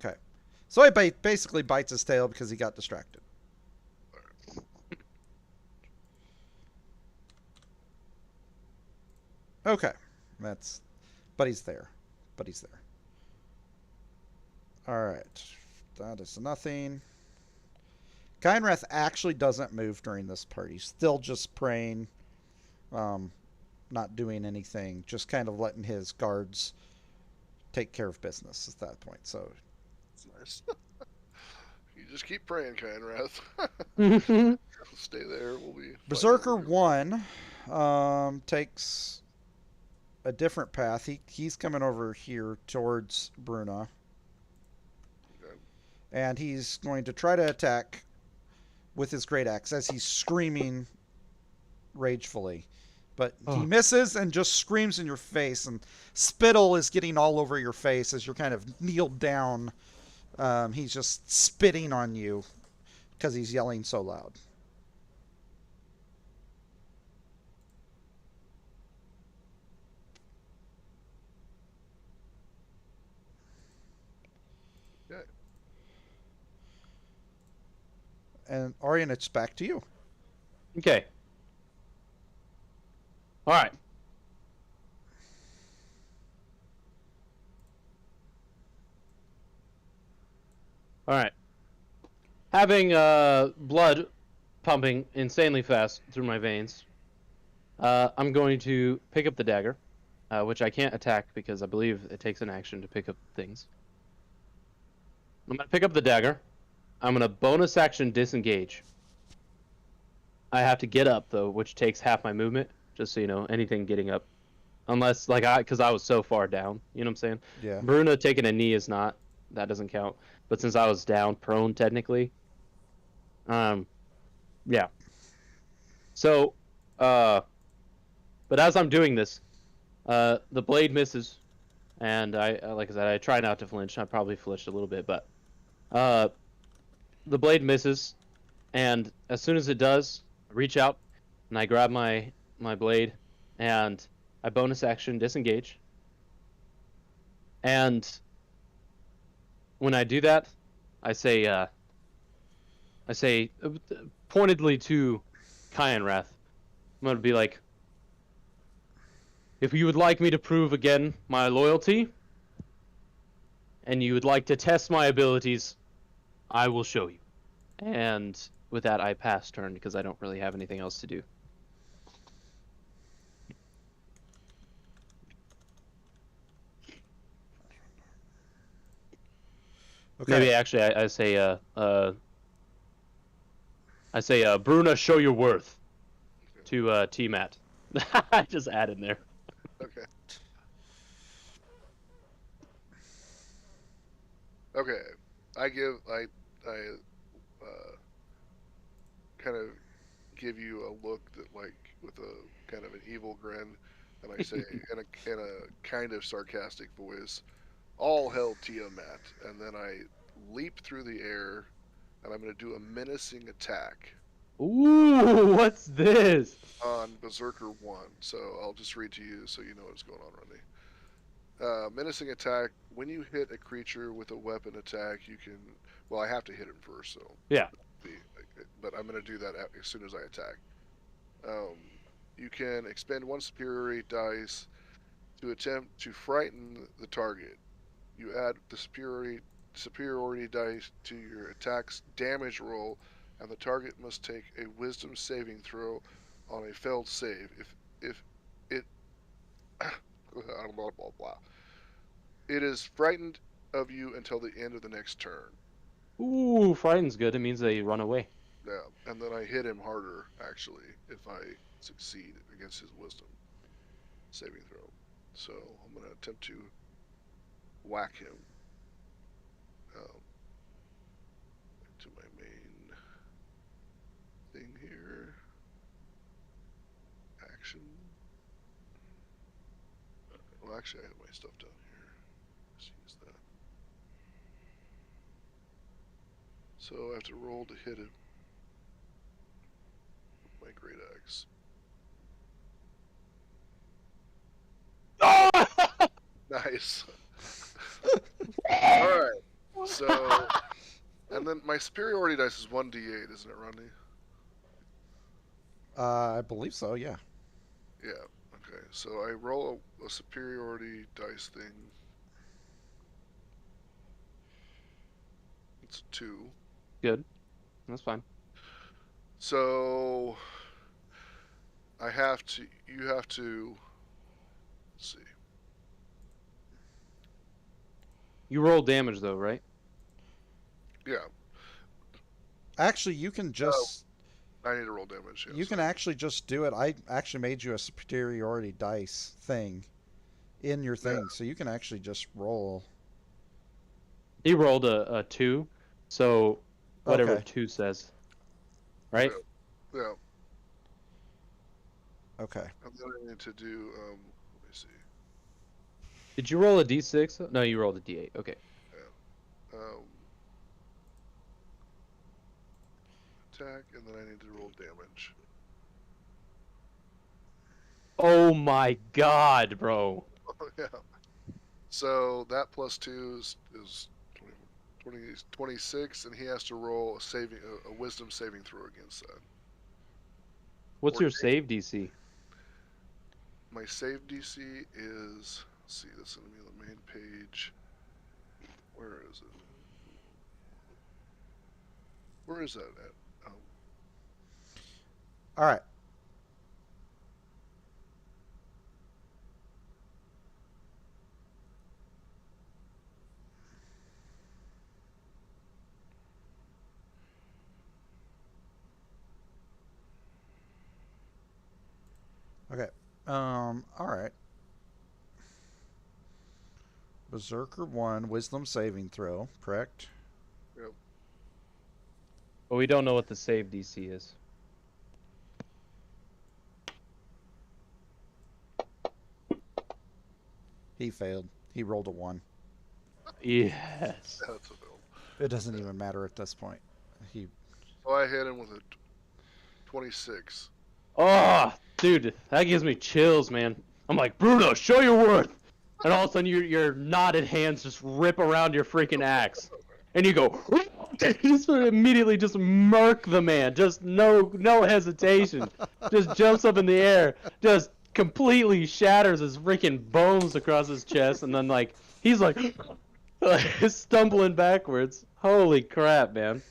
Okay. So he basically bites his tail because he got distracted. Okay. But he's there. Alright. That is nothing. Kynrath actually doesn't move during this part. He's still just praying, not doing anything, just kind of letting his guards take care of business at that point. So
It's nice. You just keep praying, Kynrath. Stay there. We'll be.
Berserker 1 takes a different path. He's coming over here towards Bruna.
Okay.
And he's going to try to attack. With his great axe as he's screaming ragefully. 'Cause he knows that he's going to get But he
Oh.
misses and just screams in your face, and spittle is getting all over your face as you're kind of kneeled down. He's just spitting on you because he's yelling so loud.
Yeah.
And Orion, it's back to you.
Okay. All right. All right. Having blood pumping insanely fast through my veins, I'm going to pick up the dagger, which I can't attack because I believe it takes an action to pick up things. I'm going to pick up the dagger. I'm going to bonus action disengage. I have to get up, though, which takes half my movement, just so you know, anything getting up. Unless, like, because I was so far down, you know what I'm saying?
Yeah.
Bruna taking a knee is not, that doesn't count. But since I was down, prone, technically. Yeah. So, but as I'm doing this, the blade misses, and like I said, I try not to flinch. I probably flinched a little bit, but the blade misses, and as soon as it does, I reach out and I grab my blade, and I bonus action disengage. And when I do that, I say pointedly to Kyanrath, I'm gonna be like, if you would like me to prove again my loyalty, and you would like to test my abilities, I will show you. And with that, I pass turn because I don't really have anything else to do.
Okay.
Maybe actually, I say, Bruna, show your worth to T-Mat. I just add in there.
Okay. Okay. I kind of give you a look that, like, with a kind of an evil grin, and I say in a kind of sarcastic voice, "All hell, Tiamat!" And then I leap through the air, and I'm going to do a menacing attack
Ooh, what's this?
on Berserker 1. So I'll just read to you so you know what's going on, Randy. Menacing attack. When you hit a creature with a weapon attack, you can. Well, I have to hit him first, so.
Yeah.
But I'm going to do that as soon as I attack. You can expend one superiority dice to attempt to frighten the target. You add the superiority dice to your attack's damage roll, and the target must take a wisdom saving throw on a failed save. If it blah blah blah. It is frightened of you until the end of the next turn.
Ooh, frightened's good. It means they run away.
Yeah, and then I hit him harder, actually, if I succeed against his wisdom saving throw. So I'm going to attempt to whack him. To my main thing here. Action. Well, actually, I have my stuff down here. Let's use that. So I have to roll to hit him. My great axe. Nice. Alright. So, and then my superiority dice is 1d8, isn't it, Rodney?
I believe so, yeah.
Yeah. Okay. So I roll a superiority dice thing. It's a 2.
Good. That's fine.
So you have to, let's see.
You roll damage though, right?
Yeah,
Actually, you can just
I need to roll damage. Yeah,
you can actually just do it. I actually made you a superiority dice thing in your thing, so you can actually just roll.
He rolled a 2, so whatever
Okay.
2 says. Right?
Yeah.
Okay.
And then I need to do, let me see.
Did you roll a d6? No, you rolled a d8. Okay.
Attack, and then I need to roll damage.
Oh my god, bro.
Yeah. So that plus 2 is 20, 26, and he has to roll a wisdom saving throw against that.
What's
Or
your save DC?
My save DC is, let's see, that's going to be on the main page. Where is it? Where is that at?
All right. Okay. All right. Berserker 1, wisdom saving throw, correct?
Yep.
But we don't know what the save DC is.
He failed. He rolled a 1.
Yes.
That's a fail.
It doesn't even matter at this point. He
So I hit him with a 26.
Oh, dude, that gives me chills, man. I'm like, Bruno, show your worth. And all of a sudden, your knotted hands just rip around your freaking axe, and you go, just immediately just murk the man, just no hesitation, just jumps up in the air, just completely shatters his freaking bones across his chest, and then like he's like stumbling backwards. Holy crap, man!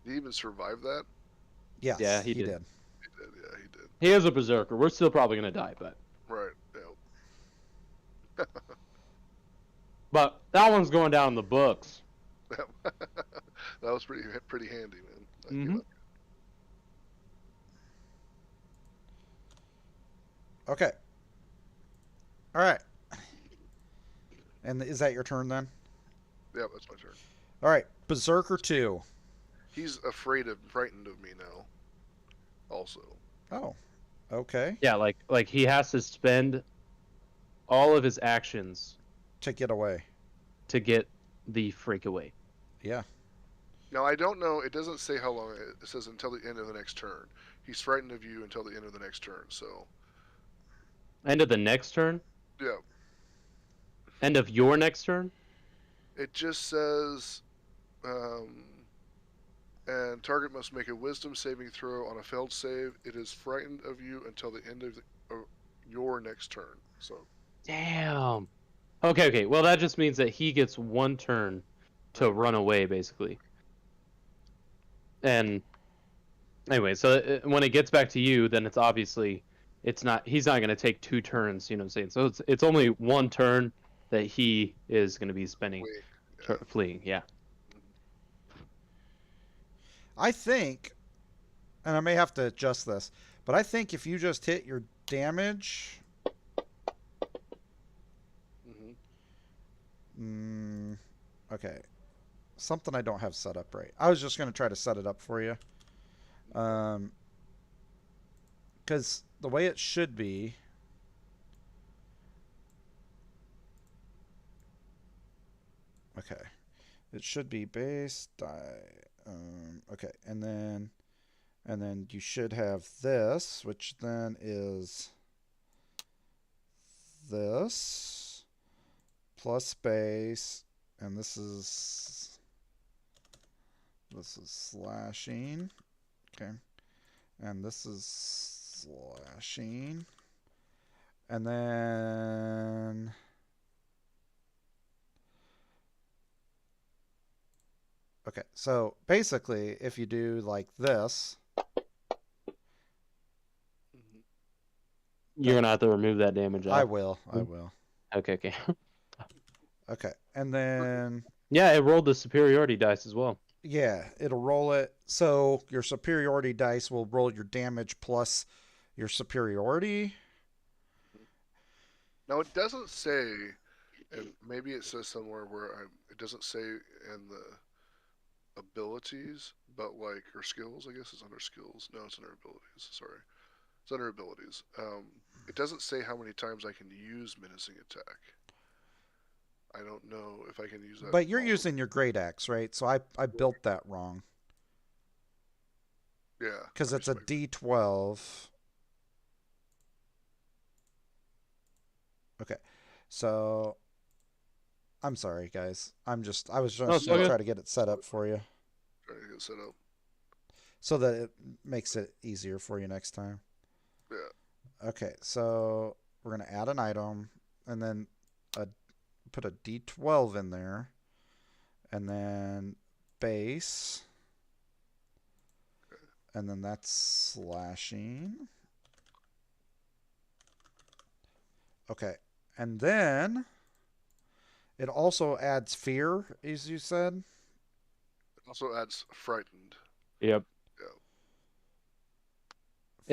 Did he even survive that?
Yes,
Yeah, he
He
did.
did, yeah, he did.
He is a berserker. We're still probably gonna die, but
Right, yeah.
but that one's going down in the books.
that was pretty handy, man. I give
Mhm.
up.
Okay. All right. And is that your turn then?
Yeah, that's my turn.
All right. Berserker 2.
He's frightened of me now. Also.
Oh. Okay.
Yeah, like he has to spend all of his actions
To get away.
to get the freak away.
Yeah.
Now I don't know. It doesn't say how long. It says until the end of the next turn. He's frightened of you until the end of the next turn. So
End of the next turn?
yeah,
End of your next turn?
it just says, and target must make a wisdom saving throw on a failed save. It is frightened of you until the end of your next turn. So
Damn. Okay. Well, that just means that he gets one turn to run away, basically. And anyway, so when it gets back to you, then it's obviously he's not going to take 2 turns. You know what I'm saying? So it's only one turn that he is going to be spending
wait,
fleeing. Yeah.
I think, and I may have to adjust this, but I think if you just hit your damage. Okay. Something I don't have set up right. I was just going to try to set it up for you. Because the way it should be. Okay. It should be base die. Okay. And then you should have this, which then is this plus base, and this is slashing. Okay. And this is slashing. And then okay, so basically if you do like this,
You're going to have to remove that damage
I
off.
will.
Okay.
Okay. And then
Yeah, it rolled the superiority dice as well.
yeah, it'll roll it. So your superiority dice will roll your damage plus your superiority.
Now it doesn't say, and maybe it says somewhere where it doesn't say in the abilities, but like or skills. I guess it's under skills. No, it's under abilities. Sorry. It's under abilities. It doesn't say how many times I can use menacing attack. I don't know if I can use that.
But you're using your great axe, right? So I built that wrong.
Yeah.
Because it's a D12. Okay. So I'm sorry, guys. I was just
it's
gonna
okay.
try to get it set up for you
Trying to get set up.
so that it makes it easier for you next time.
Yeah.
Okay, so we're gonna add an item and then put a D12 in there, and then base, and then that's slashing. Okay, and then it also adds fear, as you said.
It also adds frightened.
Yep.
Yeah.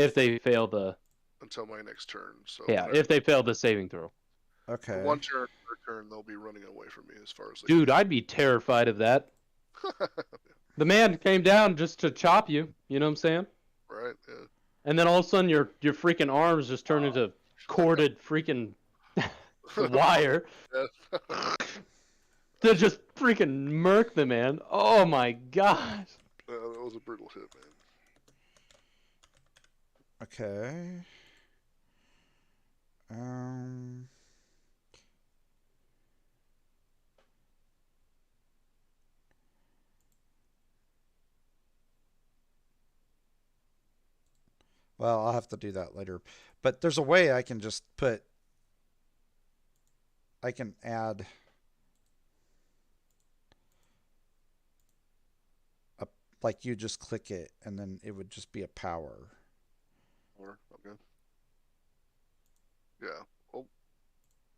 If they fail the
Until my next turn. So
if they fail the saving throw.
Okay.
one turn per turn, they'll be running away from me as far as they
Dude, I'd be terrified of that. The man came down just to chop you. You know what I'm saying?
Right. Yeah.
And then all of a sudden, your freaking arms just turn into corded freaking wire.
Yeah.
To just freaking murk the man. Oh my gosh.
That was a brutal hit, man.
Okay. Well, I'll have to do that later. But there's a way I can just I can add like you just click it and then it would just be a power.
Okay. Yeah.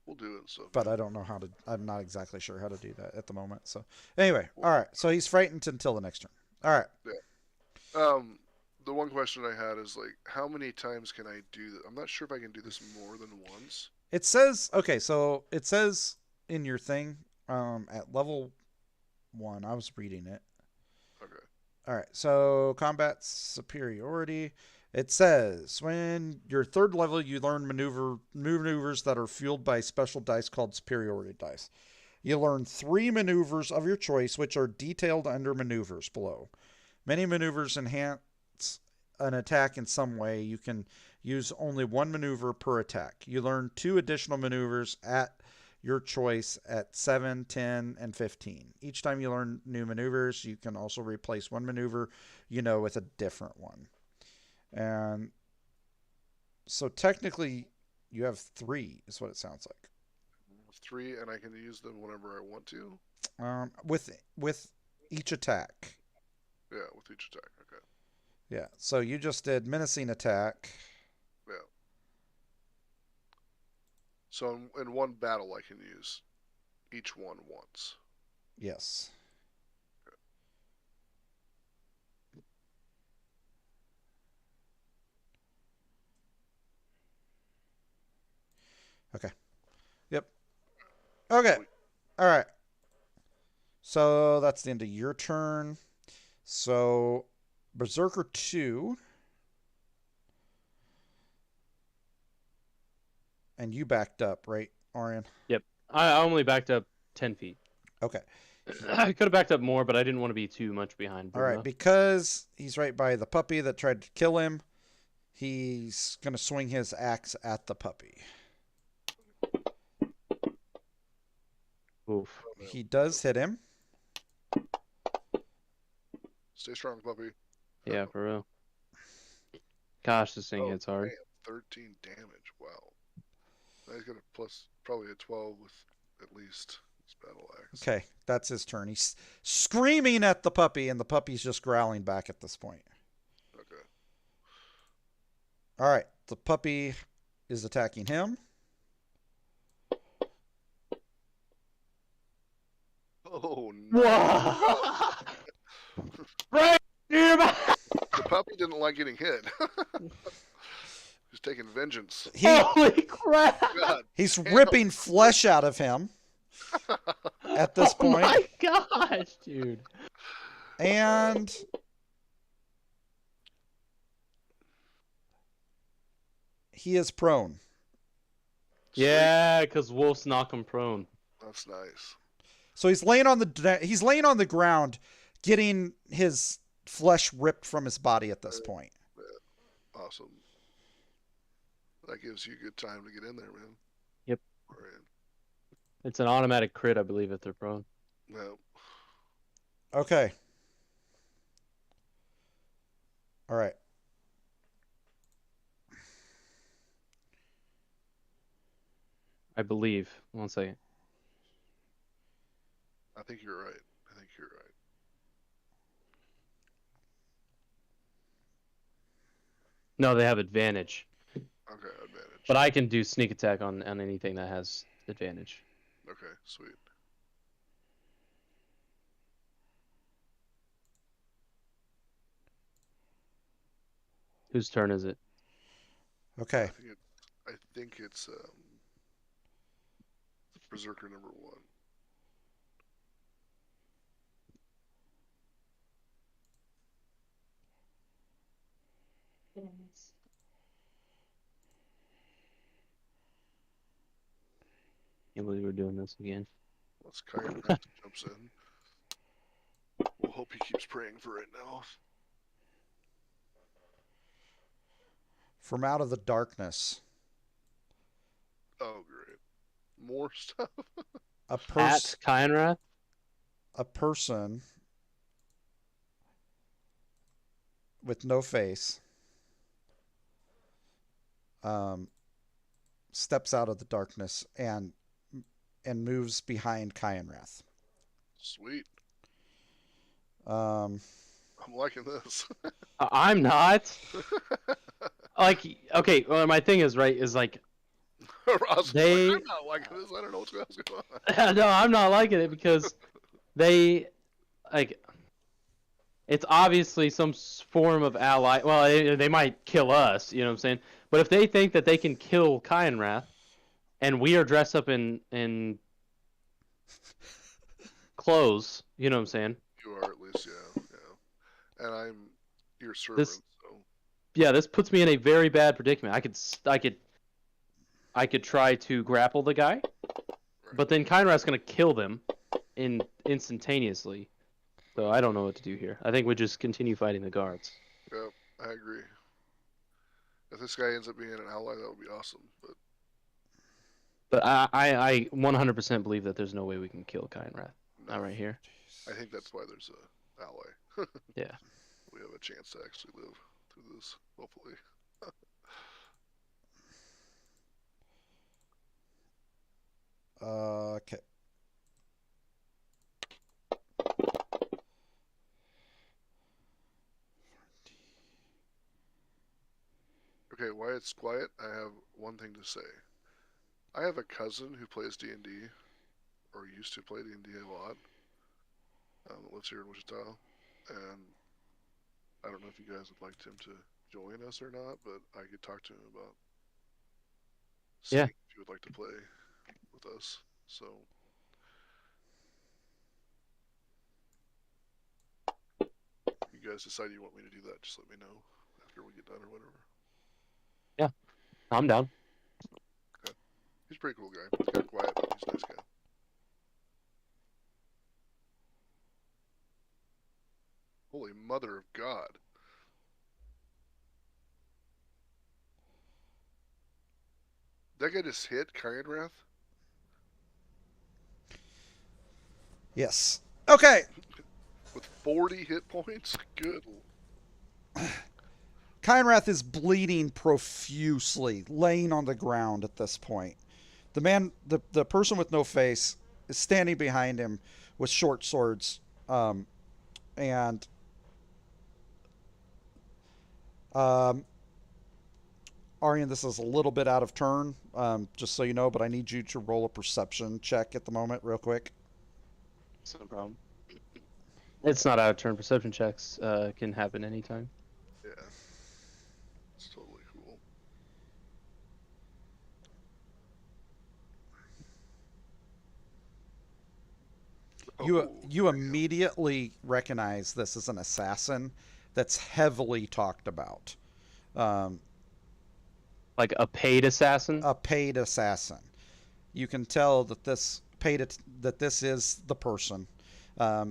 We'll do it. So.
But I don't know how to. I'm not exactly sure how to do that at the moment. So anyway, all right. So he's frightened until the next turn. All right.
Yeah. The one question I had is like, how many times can I do that? I'm not sure if I can do this more than once.
It says okay. So it says in your thing, at level 1. I was reading it.
Okay.
All right. So combat superiority. It says when you're 3rd level, you learn maneuvers that are fueled by special dice called superiority dice. You learn 3 maneuvers of your choice, which are detailed under maneuvers below. Many maneuvers enhance an attack in some way. You can use only 1 maneuver per attack. You learn 2 additional maneuvers at your choice at 7, 10, and 15. Each time you learn new maneuvers, you can also replace 1 maneuver, with a different one. And so technically you have 3 is what it sounds like.
3, and I can use them whenever I want to?
With each attack.
Yeah, with each attack. Okay.
Yeah, so you just did menacing attack.
Yeah. So in one battle I can use each one once.
Yes. Okay. Yep. Okay. All right. So that's the end of your turn. So Berserker 2. And you backed up, right, Arian?
Yep. I only backed up 10 feet.
Okay.
I could have backed up more, but I didn't want to be too much behind.
All right, because he's right by the puppy that tried to kill him, he's going to swing his axe at the puppy.
Oof.
He does hit him.
Stay strong, puppy.
Yeah, for real. Gosh, this thing hits hard.
Man, 13 damage. Wow. Now he's got a probably a 12 with at least his battle axe.
Okay, that's his turn. He's screaming at the puppy, and the puppy's just growling back at this point.
Okay.
All right, the puppy is attacking him.
Oh, no.
Right!
The puppy didn't like getting hit. He's taking vengeance.
Holy crap!
God.
He's ripping flesh out of him at this point.
Oh my gosh, dude.
And he is prone.
Sweet.
Yeah, because wolves knock him prone.
That's nice.
So he's laying on the ground, getting his flesh ripped from his body at this point.
Awesome. That gives you good time to get in there, man.
Yep.
All right.
It's an automatic crit, I believe, if they're prone.
No.
Okay. All right.
I believe. 1 second.
I think you're right. I think you're right.
No, they have advantage.
Okay, advantage.
But I can do sneak attack on anything that has advantage.
Okay, sweet.
Whose turn is it?
Okay.
I think it's Berserker number 1.
Can't believe we're doing this again.
Let's Kyrie jumps in. We'll hope he keeps praying for it now.
From out of the darkness,
Oh, great. More stuff.
a
At Kynrath?
person with no face steps out of the darkness and moves behind Kyanrath.
Sweet.
Um,
I'm liking this.
I'm not. Like, okay, well, my thing is, right, is like,
Ross is
They-
like, I'm not liking this. I don't know what's going on.
no, I'm not liking it because they, like, it's obviously some form of ally. Well, they might kill us, you know what I'm saying? But if they think that they can kill Kyanrath, and we are dressed up in clothes, you know what I'm saying?
You are at least, yeah. And I'm your servant, so
Yeah, this puts me in a very bad predicament. I could try to grapple the guy, but then Kynrath's gonna kill them instantaneously. So I don't know what to do here. I think we just continue fighting the guards.
yeah, I agree. If this guy ends up being an ally, that would be awesome.
But I 100% believe that there's no way we can kill Kynrath. Not right here.
I think that's why there's a ally.
Yeah.
We have a chance to actually live through this, hopefully.
Okay.
Okay, while it's quiet, I have one thing to say. I have a cousin who plays D&D, or used to play D&D a lot, that lives here in Wichita, and I don't know if you guys would like him to join us or not, but I could talk to him about seeing
Yeah.
if he would like to play with us. So you guys decide you want me to do that, just let me know after we get done or whatever.
I'm down.
He's a pretty cool guy. He's kind of quiet, but he's a nice guy. Holy mother of God. That guy just hit Kyanrath?
Yes. Okay.
With 40 hit points? Good.
Kynrath is bleeding profusely, laying on the ground at this point. The person with no face, is standing behind him with short swords, and Arian, this is a little bit out of turn, just so you know, but I need you to roll a perception check at the moment, real quick.
It's no problem. It's not out of turn. Perception checks can happen anytime.
Yeah. It's totally cool.
You immediately recognize this as an assassin that's heavily talked about.
Like a paid assassin?
A paid assassin. You can tell that that this is the person.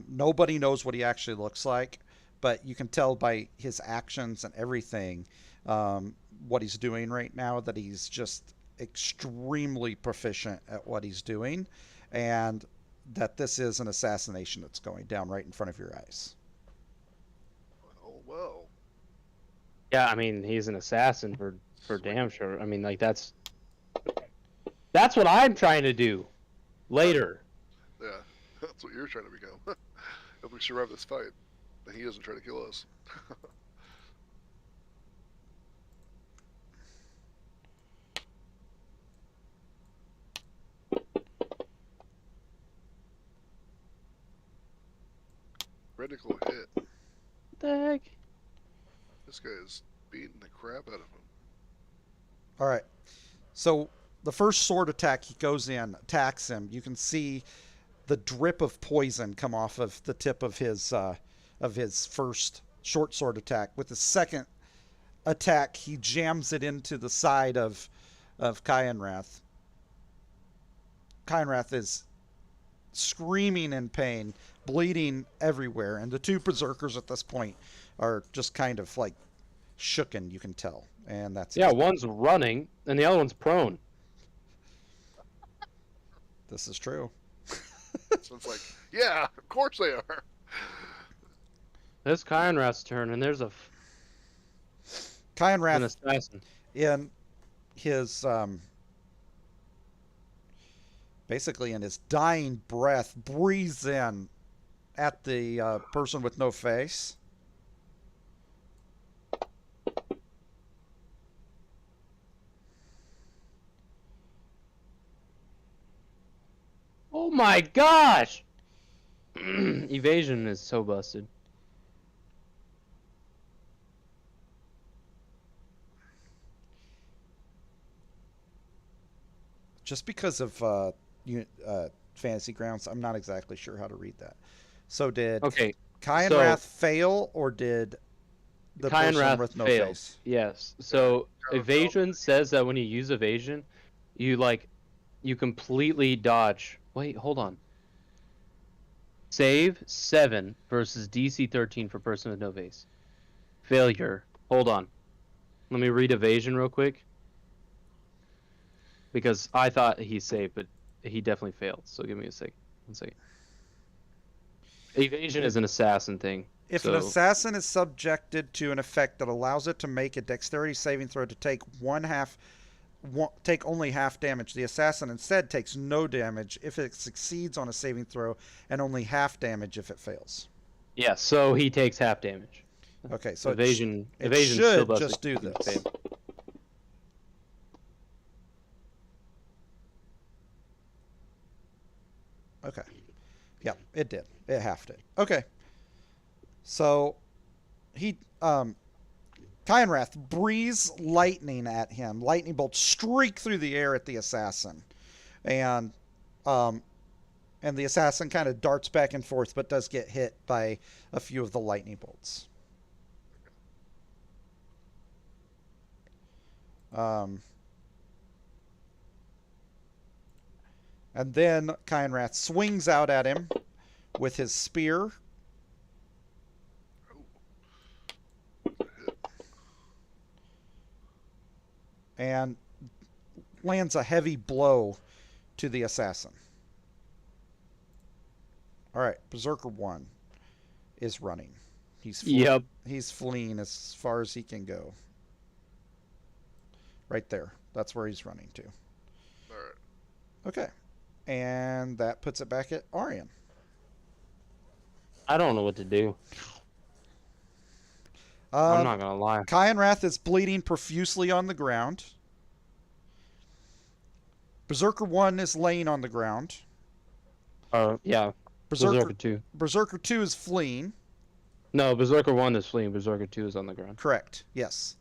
Nobody knows what he actually looks like, but you can tell by his actions and everything what he's doing right now that he's just extremely proficient at what he's doing, and that this is an assassination that's going down right in front of your eyes.
Oh well.
Yeah, I mean, he's an assassin for damn sure. I mean, like that's what I'm trying to do later.
Yeah, that's what you're trying to become. If we survive this fight, then he doesn't try to kill us. Critical hit.
What the heck?
This guy is beating the crap out of him.
All right. So the first sword attack, he goes in, attacks him. You can see the drip of poison come off of the tip of his first short sword attack. With the second attack, he jams it into the side of Kyanrath. Kyanrath is screaming in pain, bleeding everywhere, and the two berserkers at this point are just kind of like shooken, you can tell. And that's
Yeah,
it.
one's running and the other one's prone.
This is true.
So it's like, yeah, of course they are.
It's Kyanrath's turn, and there's an
Kyanrath
assassin.
in his basically in his dying breath breathes in at the person with no face.
Oh my gosh! Evasion is so busted.
Just because of Fantasy Grounds, I'm not exactly sure how to read that. So did
Okay,
Kyanrath fail, or did the person
Kyanrath
with no
failed.
face?
Yes. So
Kyanrath
evasion says that when you use evasion, you completely dodge. Wait, hold on. Save 7 versus DC 13 for person with no face. Failure. Hold on. Let me read evasion real quick. Because I thought he saved, but he definitely failed. So give me a second. 1 second. Evasion is an assassin thing.
If an assassin is subjected to an effect that allows it to make a dexterity saving throw to take take only half damage, the assassin instead takes no damage if it succeeds on a saving throw, and only half damage if it fails.
Yeah, so he takes half damage.
Okay, so
Evasion
it
still
should
does
just do
the
this.
same.
Okay. Yeah, it did. It half did. Okay. So he Kyanrath breathes lightning at him. Lightning bolts streak through the air at the assassin. And the assassin kind of darts back and forth, but does get hit by a few of the lightning bolts. And then Kyanrath swings out at him with his spear. And lands a heavy blow to the assassin. Alright, Berserker 1 is running. He's fleeing as far as he can go. Right there. That's where he's running to.
Alright.
Okay. And that puts it back at Arian.
I don't know what to do. I'm not gonna lie.
Kyanrath is bleeding profusely on the ground. Berserker 1 is laying on the ground.
Yeah. Berserker 2.
Berserker 2 is fleeing.
No, Berserker 1 is fleeing. Berserker 2 is on the ground.
Correct. Yes.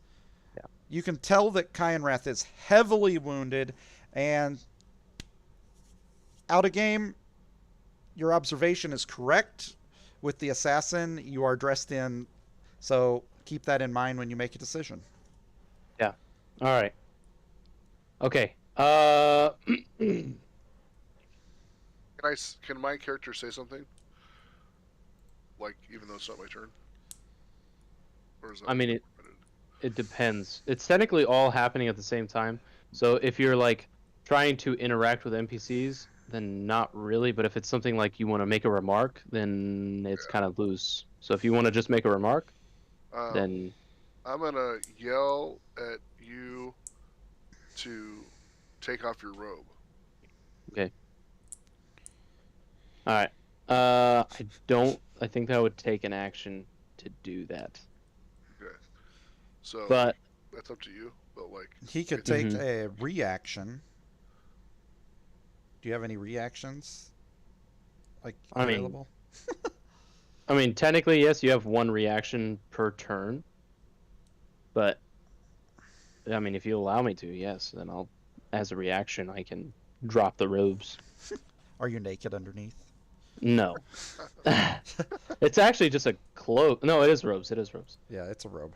Yeah.
You can tell that Kyanrath is heavily wounded, and out of game, your observation is correct. With the assassin, you are dressed in, so keep that in mind when you make a decision.
Yeah. All right. Okay.
Can my character say something? Like, even though it's not my turn? Or is that
I mean,
like,
it depends. It's technically all happening at the same time. So if you're like trying to interact with NPCs, then not really. But if it's something like you want to make a remark, then it's kind of loose. So if you want to just make a remark, then
I'm gonna yell at you to take off your robe.
okay. All right. I think that would take an action to do that.
Okay. So
But
that's up to you. But like,
He could
it's-
take
Mhm.
a reaction. Do you have any reactions? Like
I mean-
available?
I mean, technically, yes, you have one reaction per turn. But I mean, if you allow me to, yes, then I'll, as a reaction, I can drop the robes.
Are you naked underneath?
No. It's actually just a cloak. No, it is robes. It is robes.
Yeah, it's a robe.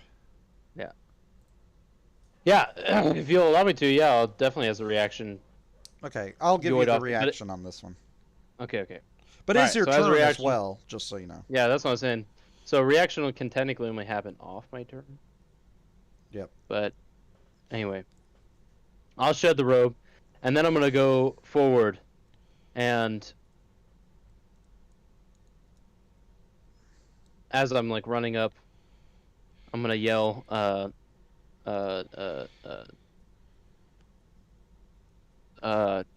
Yeah, if you'll allow me to, yeah, I'll definitely as a reaction.
Okay, I'll give
Do
you
it
the
off- but it-
reaction on this one.
Okay, okay.
But
All
it's
right,
your
so as a
turn as
reaction-
well, just so you know.
Yeah, that's what I'm saying. So reaction can technically only happen off my turn.
Yep.
But anyway, I'll shed the robe, and then I'm gonna go forward, and as I'm like running up, I'm gonna yell,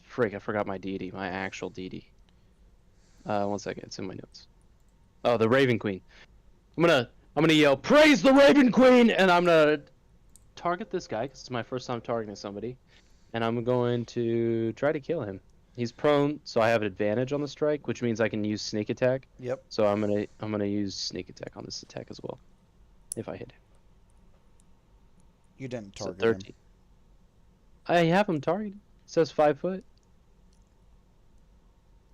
frick, I forgot my deity, my actual deity. One second, it's in my notes. Oh, the Raven Queen. I'm gonna yell, praise the Raven Queen, and I'm gonna target this guy because it's my first time targeting somebody, and I'm going to try to kill him. He's prone, so I have an advantage on the strike, which means I can use sneak attack.
Yep.
So I'm gonna use sneak attack on this attack as well, if I hit him.
You didn't
So
target him.
13. I have him targeted. It says 5 foot.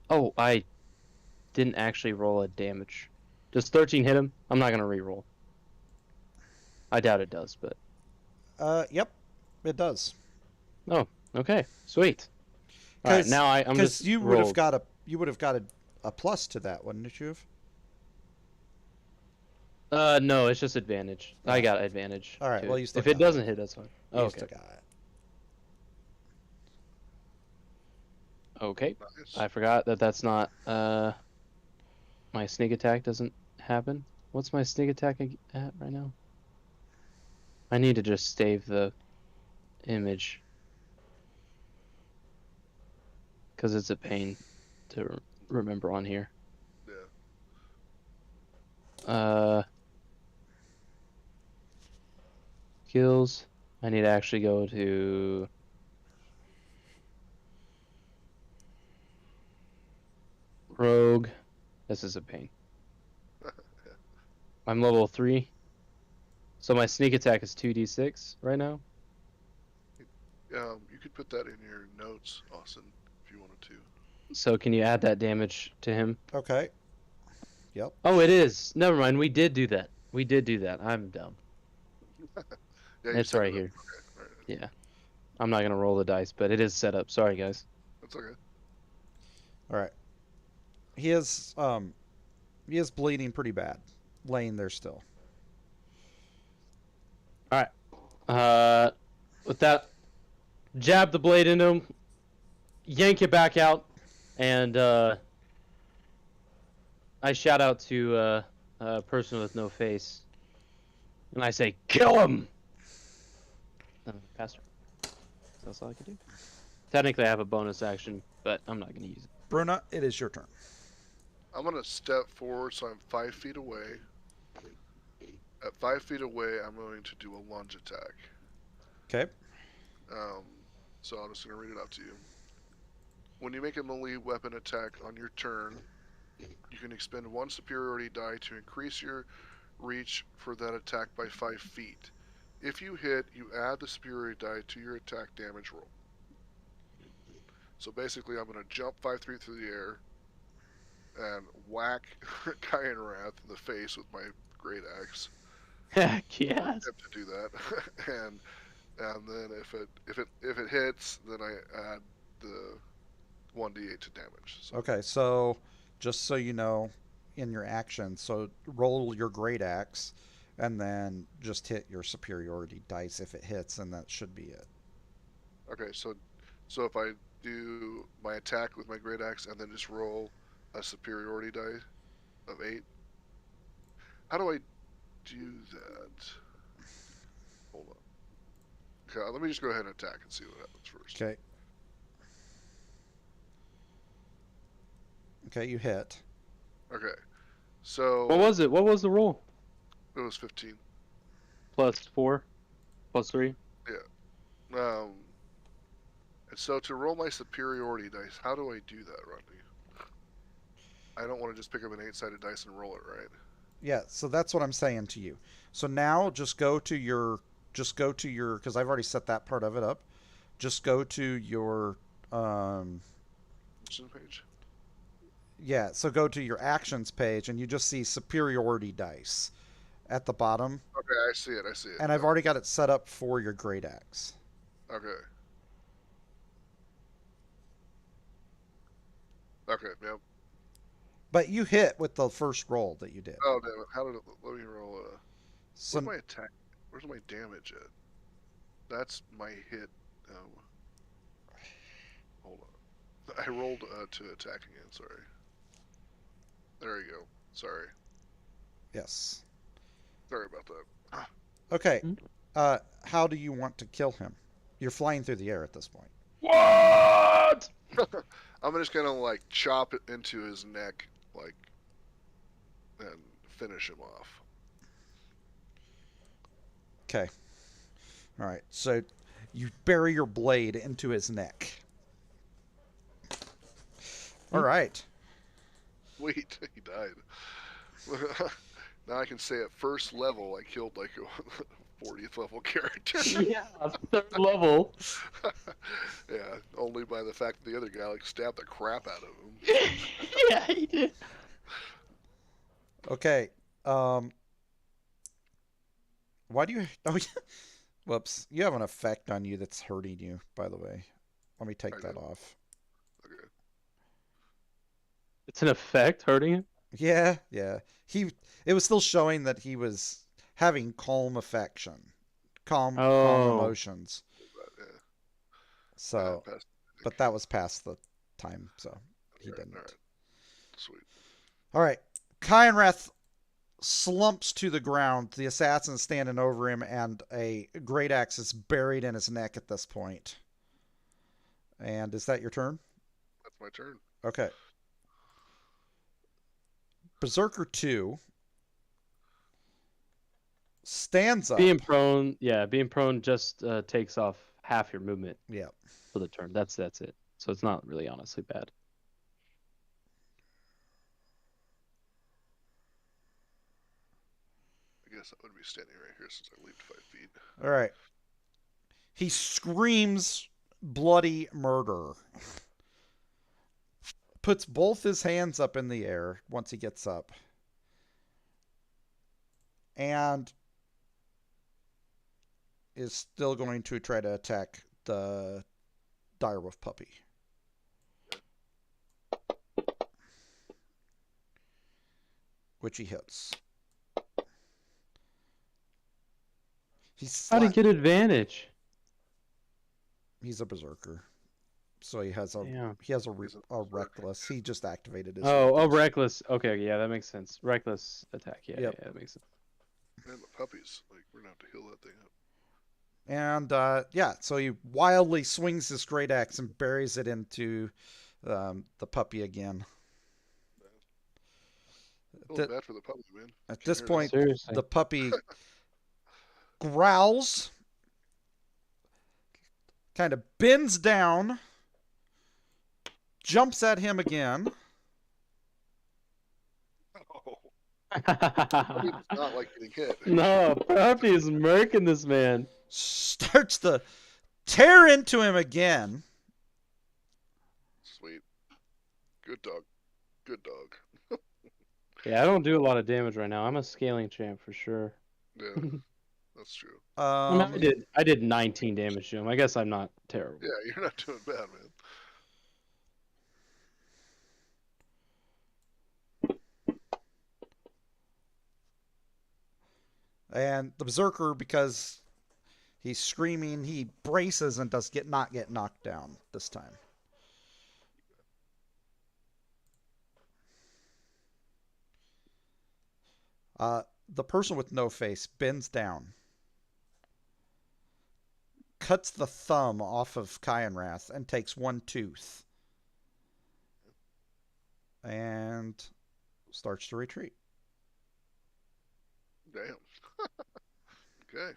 Oh, I didn't actually roll a damage. Does 13 hit him? I'm not gonna re-roll. I doubt it does, but
Yep, it does.
okay, sweet. All right,
'Cause-
now I'm
Because
just
you would have
rolled.
got a plus to that, wouldn't you have?
No, it's just advantage. I
Oh.
got advantage.
All right,
to
well,
it.
you still
if it
got
doesn't hit, that's fine.
You
Okay.
still got it.
Okay.
nice.
I forgot that that's not my sneak attack doesn't happen. What's my sneak attack at right now? I need to just save the image because it's a pain to remember on here.
Yeah.
Kills. I need to actually go to Rogue. This is a pain. I'm level 3. So my sneak attack is 2d6 right now.
You could put that in your notes, Austin, if you wanted to.
So can you add that damage to him?
Okay. Yep.
Oh, it is. Never mind. We did do that. We did do that. I'm dumb.
Yeah, you
It's
set
right
it up.
here.
Okay, all right.
I'm not gonna roll the dice, but it is set up. Sorry, guys.
That's okay.
All right. He is bleeding pretty bad, laying there still.
With that, jab the blade into him, yank it back out, and I shout out to a person with no face, and I say, "Kill him!" Pastor. That's all I can do. Technically, I have a bonus action, but I'm not gonna use it.
Bruna, it is your turn.
I'm gonna step forward so I'm 5 feet away. At 5 feet away, I'm going to do a lunge attack.
Okay.
So I'm just gonna read it out to you. When you make a melee weapon attack on your turn, you can expend 1 superiority die to increase your reach for that attack by 5 feet. If you hit, you add the superiority die to your attack damage roll. So basically, I'm gonna jump 5 feet through the air and whack Kyan Wrath in the face with my great axe.
Heck yes.
Attempt to do that, and and then if it hits, then I add the 1d8 to damage. So
Okay, so just so you know, in your action, so roll your great axe, and then just hit your superiority dice if it hits, and that should be it.
okay, so if I do my attack with my great axe and then just roll a superiority die of 8, how do I do that? Hold on. Okay, let me just go ahead and attack and see what happens first.
Okay. Okay, you hit.
Okay, so
What was it? What was the roll?
it was 15.
Plus 4, plus 3.
And so to roll my superiority dice, how do I do that, Rodney? I don't want to just pick up an 8-sided dice and roll it, right?
Yeah, so that's what I'm saying to you. So now just go to your because I've already set that part of it up. Just go to your
Action page.
yeah, so go to your actions page and you just see superiority dice at the bottom.
Okay, I see it.
And I've already got it set up for your great axe.
Okay. Okay, yep.
But you hit with the first roll that you did.
Oh, damn it. How did it... Let me roll
So
where's my attack? Where's my damage at? That's my hit. Hold on. I rolled to attack again, sorry. There you go. Sorry.
yes.
Sorry about that.
Okay.
Hmm?
How do you want to kill him? You're flying through the air at this point.
What?
I'm just gonna like chop it into his neck, like, and finish him off.
Okay. All right. So you bury your blade into his neck. All right.
Sweet, he died. Now I can say at first level I killed like a 40th level character.
Yeah, 3rd level.
Yeah, only by the fact that the other guy like stabbed the crap out of him.
Yeah, he did.
Okay. Why do you? Oh, yeah. Whoops. You have an effect on you that's hurting you. By the way, let me take
I
that
do.
off.
Okay.
It's an effect hurting him?
Yeah, yeah. It was still showing that he was having calm affection, calm
Oh.
emotions.
But, yeah.
So,
Past,
but that was past the time, so he didn't.
All right. Sweet.
All right. Kynrath slumps to the ground. The assassin's standing over him, and a great axe is buried in his neck at this point. And is that your turn?
That's my turn.
Okay. Berserker 2 stands up.
Being prone just takes off half your movement
Yeah.
for the turn. That's it. So it's not really honestly bad.
I guess I would be standing right here since I leaped 5 feet.
All right. He screams bloody murder. Puts both his hands up in the air once he gets up. And is still going to try to attack the direwolf puppy. Which he hits.
How to get advantage?
He's a berserker, so he has a
Yeah.
a reckless. He just activated his.
Oh, reckless. Okay, yeah, that makes sense. Reckless attack. Yeah,
Yep.
yeah, that makes sense.
Man, the puppies, like, we're gonna have to heal that thing up.
And yeah, so he wildly swings his great axe and buries it into the puppy again.
Feel bad for the puppy, man.
At
Can
this
hear that?
point,
Seriously.
the puppy growls, kind of bends down, jumps at him again.
Oh, puppy does not like getting hit.
No, Puppy is murking this man.
Starts to tear into him again.
Sweet. Good dog. Good dog.
Yeah, I don't do a lot of damage right now. I'm a scaling champ for sure.
Yeah. That's true.
I mean, I did 19 damage to him. I guess I'm not terrible.
Yeah, you're not doing bad, man.
And the Berserker, because he's screaming, he braces and does not get knocked down this time. The person with no face bends down, cuts the thumb off of Kyanrath, and takes one tooth. And starts to retreat.
Damn. Okay.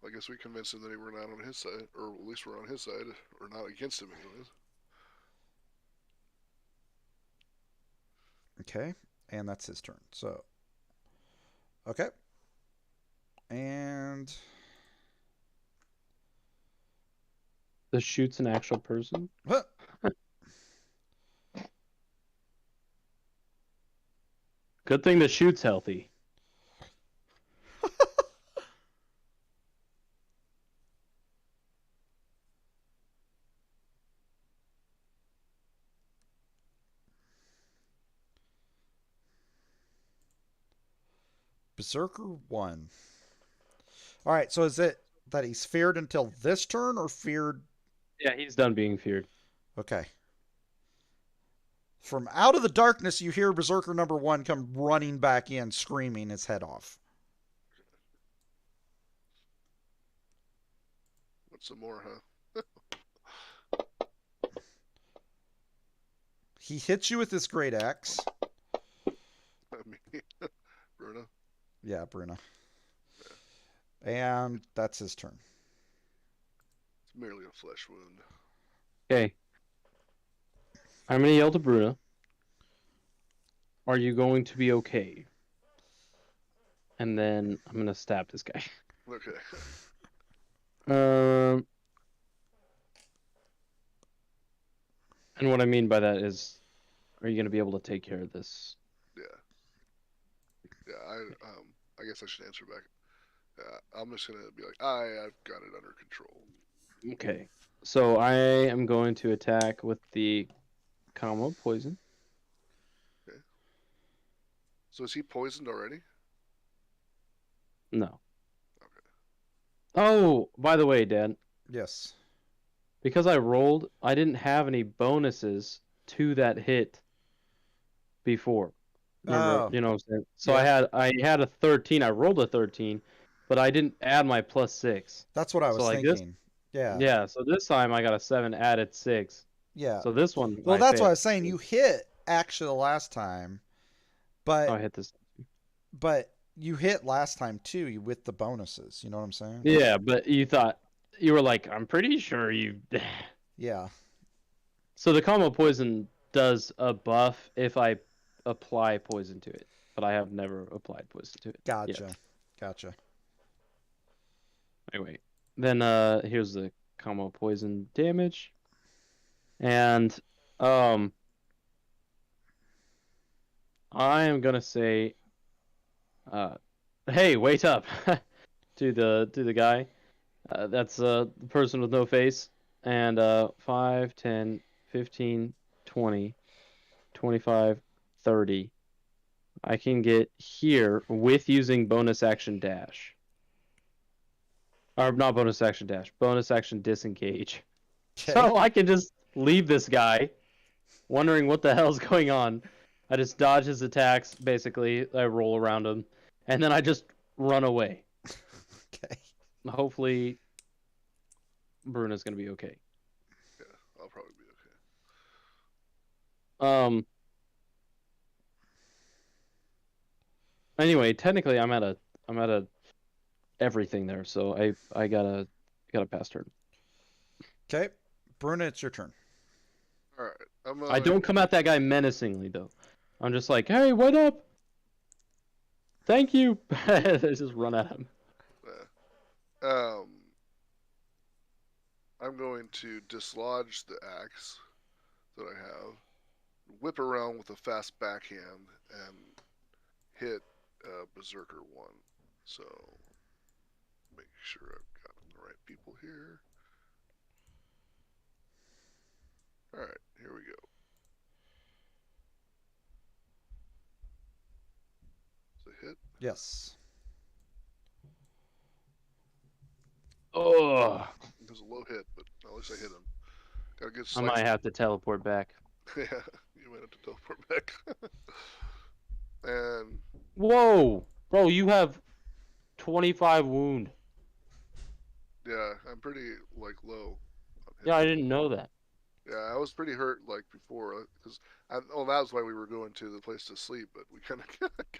Well, I guess we convinced him that we're not on his side, or at least we're on his side, or not against him, anyways.
Okay, and that's his turn. So, okay. And
The shoot's an actual person.
huh,
Good thing the shoot's healthy.
Berserker 1. All right, so is it that he's feared until this turn or feared?
Yeah, he's done being feared.
Okay. From out of the darkness, you hear Berserker number 1 come running back in, screaming his head off.
What's some more, huh?
He hits you with his great axe.
I mean, Bruno.
Yeah, Bruna. And that's his turn.
It's merely a flesh wound.
Okay. I'm gonna yell to Bruna. Are you going to be okay? And then I'm gonna stab this guy.
Okay.
And what I mean by that is, are you gonna be able to take care of this?
Yeah. Yeah. I guess I should answer back. I'm just gonna be like, I've got it under control.
Okay. So I am going to attack with the Kama poison.
Okay. So is he poisoned already?
No. Okay. Oh, by the way, Dad,
Yes.
because I rolled, I didn't have any bonuses to that hit before. Remember,
Oh.
you know what I'm saying? So
Yeah.
I had a 13. I rolled a 13, but I didn't add my +6.
That's what I was
So like
thinking.
this,
Yeah.
yeah. So this time I got a 7, added 6.
Yeah.
So this one,
Well,
I
that's what I
failed.
was saying. You hit actually the last time, but
Oh, I hit this.
you hit last time too with the bonuses. You know what I'm saying?
Yeah, but you were like, I'm pretty sure you.
Yeah.
So the combo poison does a buff if I apply poison to it, but I have never applied poison to it.
Gotcha.
Yet.
Gotcha.
Anyway, then here's the combo poison damage, and I am gonna say, hey, wait up, to the guy. That's the person with no face, and 5, 10, 15, 20, 25, 30. I can get here with using bonus action dash. Or not bonus action dash, bonus action disengage.
Okay.
So I can just leave this guy, wondering what the hell's going on. I just dodge his attacks, basically. I roll around him, and then I just run away.
Okay.
Hopefully, Bruno's gonna be okay.
Yeah, I'll probably be okay.
Anyway, technically, I'm at a everything there, so I got a pass turn.
Okay. Bruna, it's your turn.
All right.
I don't come at that guy menacingly though. I'm just like, hey, what up? Thank you. I just run at him.
I'm going to dislodge the axe that I have, whip around with a fast backhand, and hit Berserker 1. So Make sure I've got the right people here. All right, here we go. Is it hit?
Yes.
Oh,
It was a low hit, but at least I hit him. Got a good
I
slice.
might have to teleport back.
Yeah, you might have to teleport back. And
Whoa, bro, you have 25 wound.
yeah, I'm pretty like low. On hit
Yeah, I
points.
didn't know that.
Yeah, I was pretty hurt like before because that was why we were going to the place to sleep, but we kind of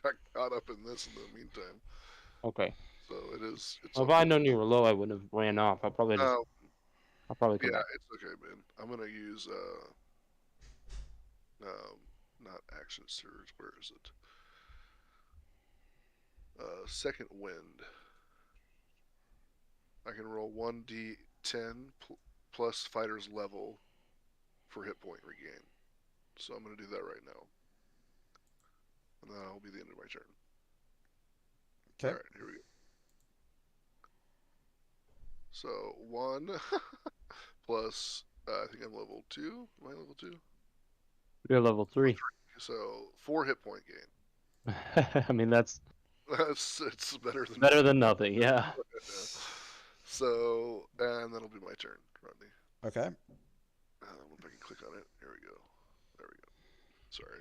got caught up in this in the meantime.
Okay.
So it's
Well, if
okay.
I'd known you were low, I wouldn't have ran off. I'll probably come
Yeah,
back.
it's okay, man. I'm gonna use not action surge. Where is it? Second wind. I can roll 1d10 plus fighter's level for hit point regain. So I'm gonna do that right now, and then that'll be the end of my turn.
Okay.
All right, here we go. So 1 plus, I think I'm level 2. Am I level 2?
You're level 3.
So 4 hit point gain.
I mean, that's
It's better than
better than nothing. Yeah.
So, and that'll be my turn, Rodney.
Okay.
If I can click on it. Here we go. There we go. Sorry.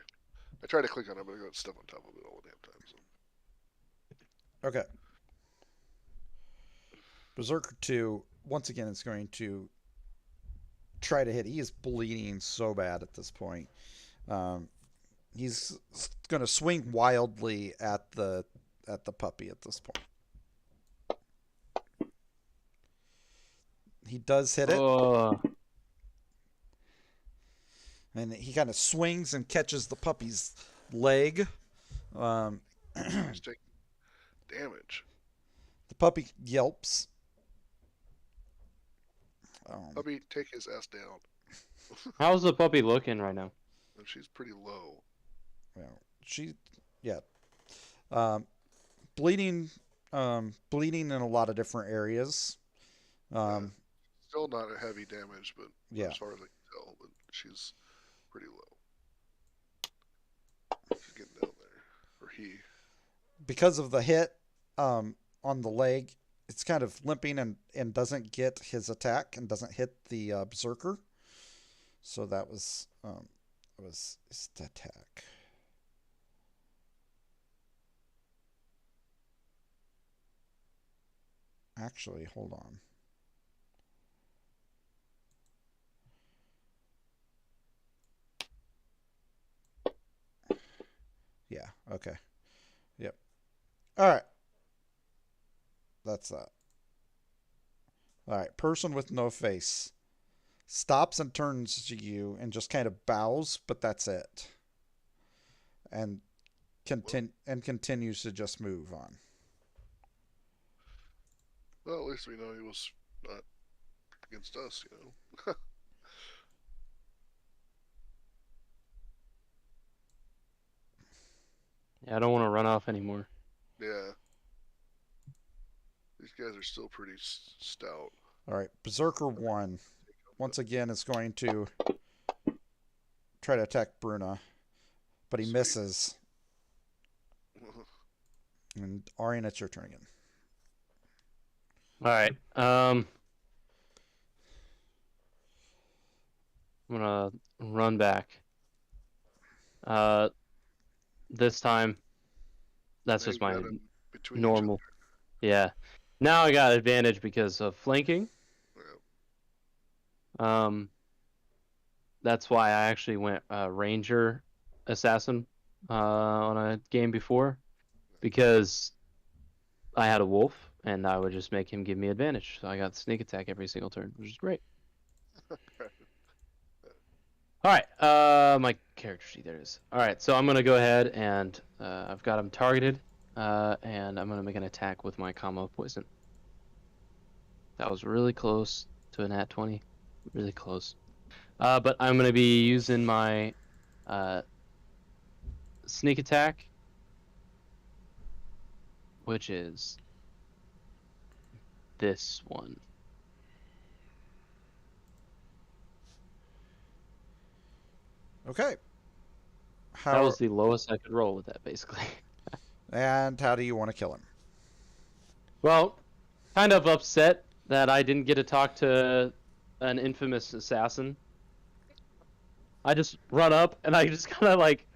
I tried to click on it, but I got stuff on top of it all the damn time. So.
Okay. Berserker 2, once again, is going to try to hit. He is bleeding so bad at this point. He's going to swing wildly at the puppy at this point. He does hit it. And he kind of swings and catches the puppy's leg.
He's taking damage.
The puppy yelps.
Puppy, take his ass down.
How's the puppy looking right now?
And she's pretty low.
Bleeding in a lot of different areas.
Still not a heavy damage, but
Yeah.
as far as I can tell, but she's pretty low. She's getting down there. Or he.
Because of the hit on the leg, it's kind of limping and doesn't get his attack and doesn't hit the berserker. So that was his attack. Actually, hold on. Yeah, okay. Yep. All right. That's that. All right, person with no face stops and turns to you and just kind of bows, but that's it. And continues to just move on.
Well, at least we know he was not against us, you know.
Yeah, I don't want to run off anymore.
Yeah. These guys are still pretty stout.
All right, Berserker 1 once again is going to try to attack Bruna, but he misses. And Arian, it's your turn again.
All right. I'm gonna run back. This time, that's just my normal. Yeah. Now I got advantage because of flanking.
Yeah.
That's why I actually went Ranger Assassin on a game before, because I had a wolf and I would just make him give me advantage. So I got sneak attack every single turn, which is great. All right, my character sheet, there it is. All right, so I'm gonna go ahead and I've got him targeted, and I'm gonna make an attack with my combo poison. That was really close to a nat 20, really close. But I'm gonna be using my sneak attack, which is this one.
Okay.
That was the lowest I could roll with that, basically.
And how do you want to kill him?
Well, kind of upset that I didn't get to talk to an infamous assassin. I just run up and I just kind of like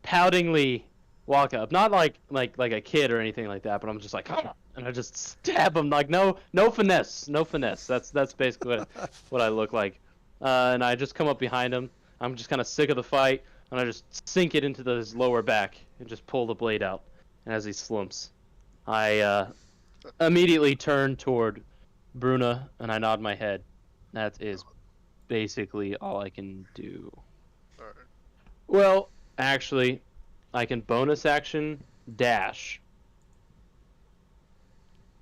poutingly walk up, not like a kid or anything like that, but I'm just like, and I just stab him like no finesse. That's basically what I look like, and I just come up behind him. I'm just kind of sick of the fight, and I just sink it into his lower back and just pull the blade out. And as he slumps, I immediately turn toward Bruna and I nod my head. That is basically all I can do.
All right.
Well, actually, I can bonus action dash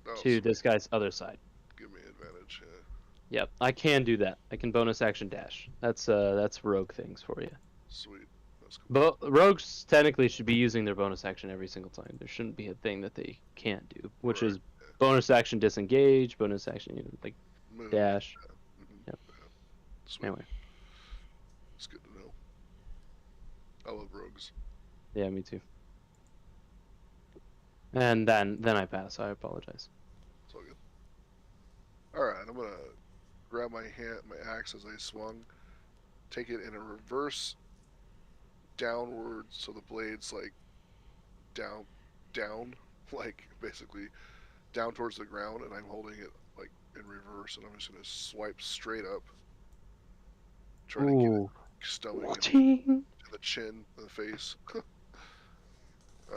Oh,
to
sweet.
this guy's other side.
Give me advantage. Yeah.
Yep, I can do that. I can bonus action dash. That's rogue things for you.
Sweet. That's cool.
But rogues technically should be using their bonus action every single time. There shouldn't be a thing that they can't do, which
Right,
is bonus action disengage, bonus action like
Move.
dash.
Mhm.
Yep.
Yeah. Sweet.
Anyway,
It's good to know. I love rogues.
yeah, me too. And then I pass. I apologize.
It's all good. All right, I'm gonna grab my axe as I swung, take it in a reverse downward, so the blade's like down, like basically down towards the ground, and I'm holding it like in reverse, and I'm just gonna swipe straight up, try to get it
Ooh.
stomach
Ching.
in the chin, in the face. All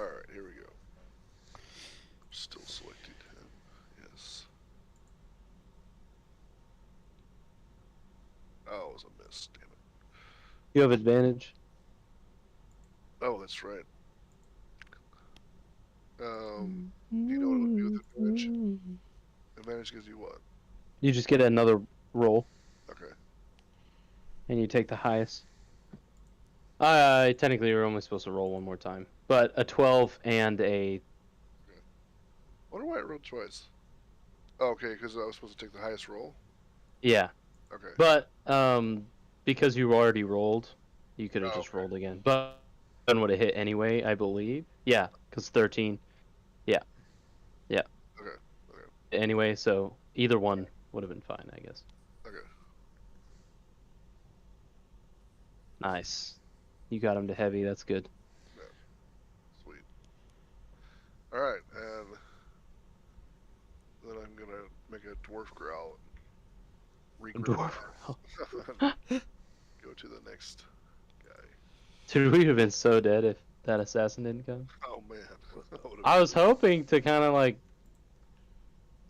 right, here we go. Still selected him. Yes. Oh, it was a miss. Damn it.
You have advantage.
Oh, that's right. Do you know what it would be with advantage? Advantage gives you what?
You just get another roll,
Okay.
and you take the highest. Technically, you're only supposed to roll one more time, but a 12 and a.
Wonder why I rolled twice. Oh, okay, because I was supposed to take the highest roll.
Yeah,
Okay.
but because you already rolled, you could have
Oh,
just
okay.
rolled again. But then would have hit anyway, I believe. Yeah, because 13. Yeah. Yeah.
Okay.
Anyway, so either one would have been fine, I guess.
Okay.
Nice. You got him to heavy. That's good.
Sweet. All right, and then I'm gonna make a dwarf growl. And regroup.
Dwarf.
Go to the next guy.
Dude, we'd have been so dead if that assassin didn't come.
Oh man. That would've
I
been-
was hoping to kind of like,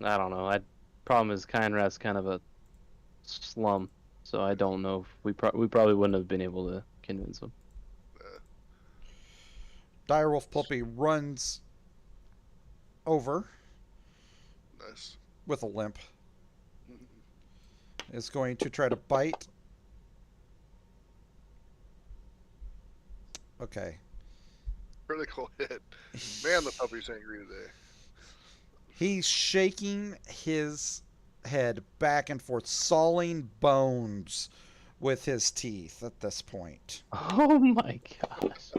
I don't know. Problem is Kynra's kind of a slum, so I don't know if we probably wouldn't have been able to convince him.
Direwolf Puppy runs over
Nice.
with a limp. Is going to try to bite. Okay.
Critical hit. Man, the puppy's angry today.
He's shaking his head back and forth, sawing bones with his teeth at this point.
Oh my gosh.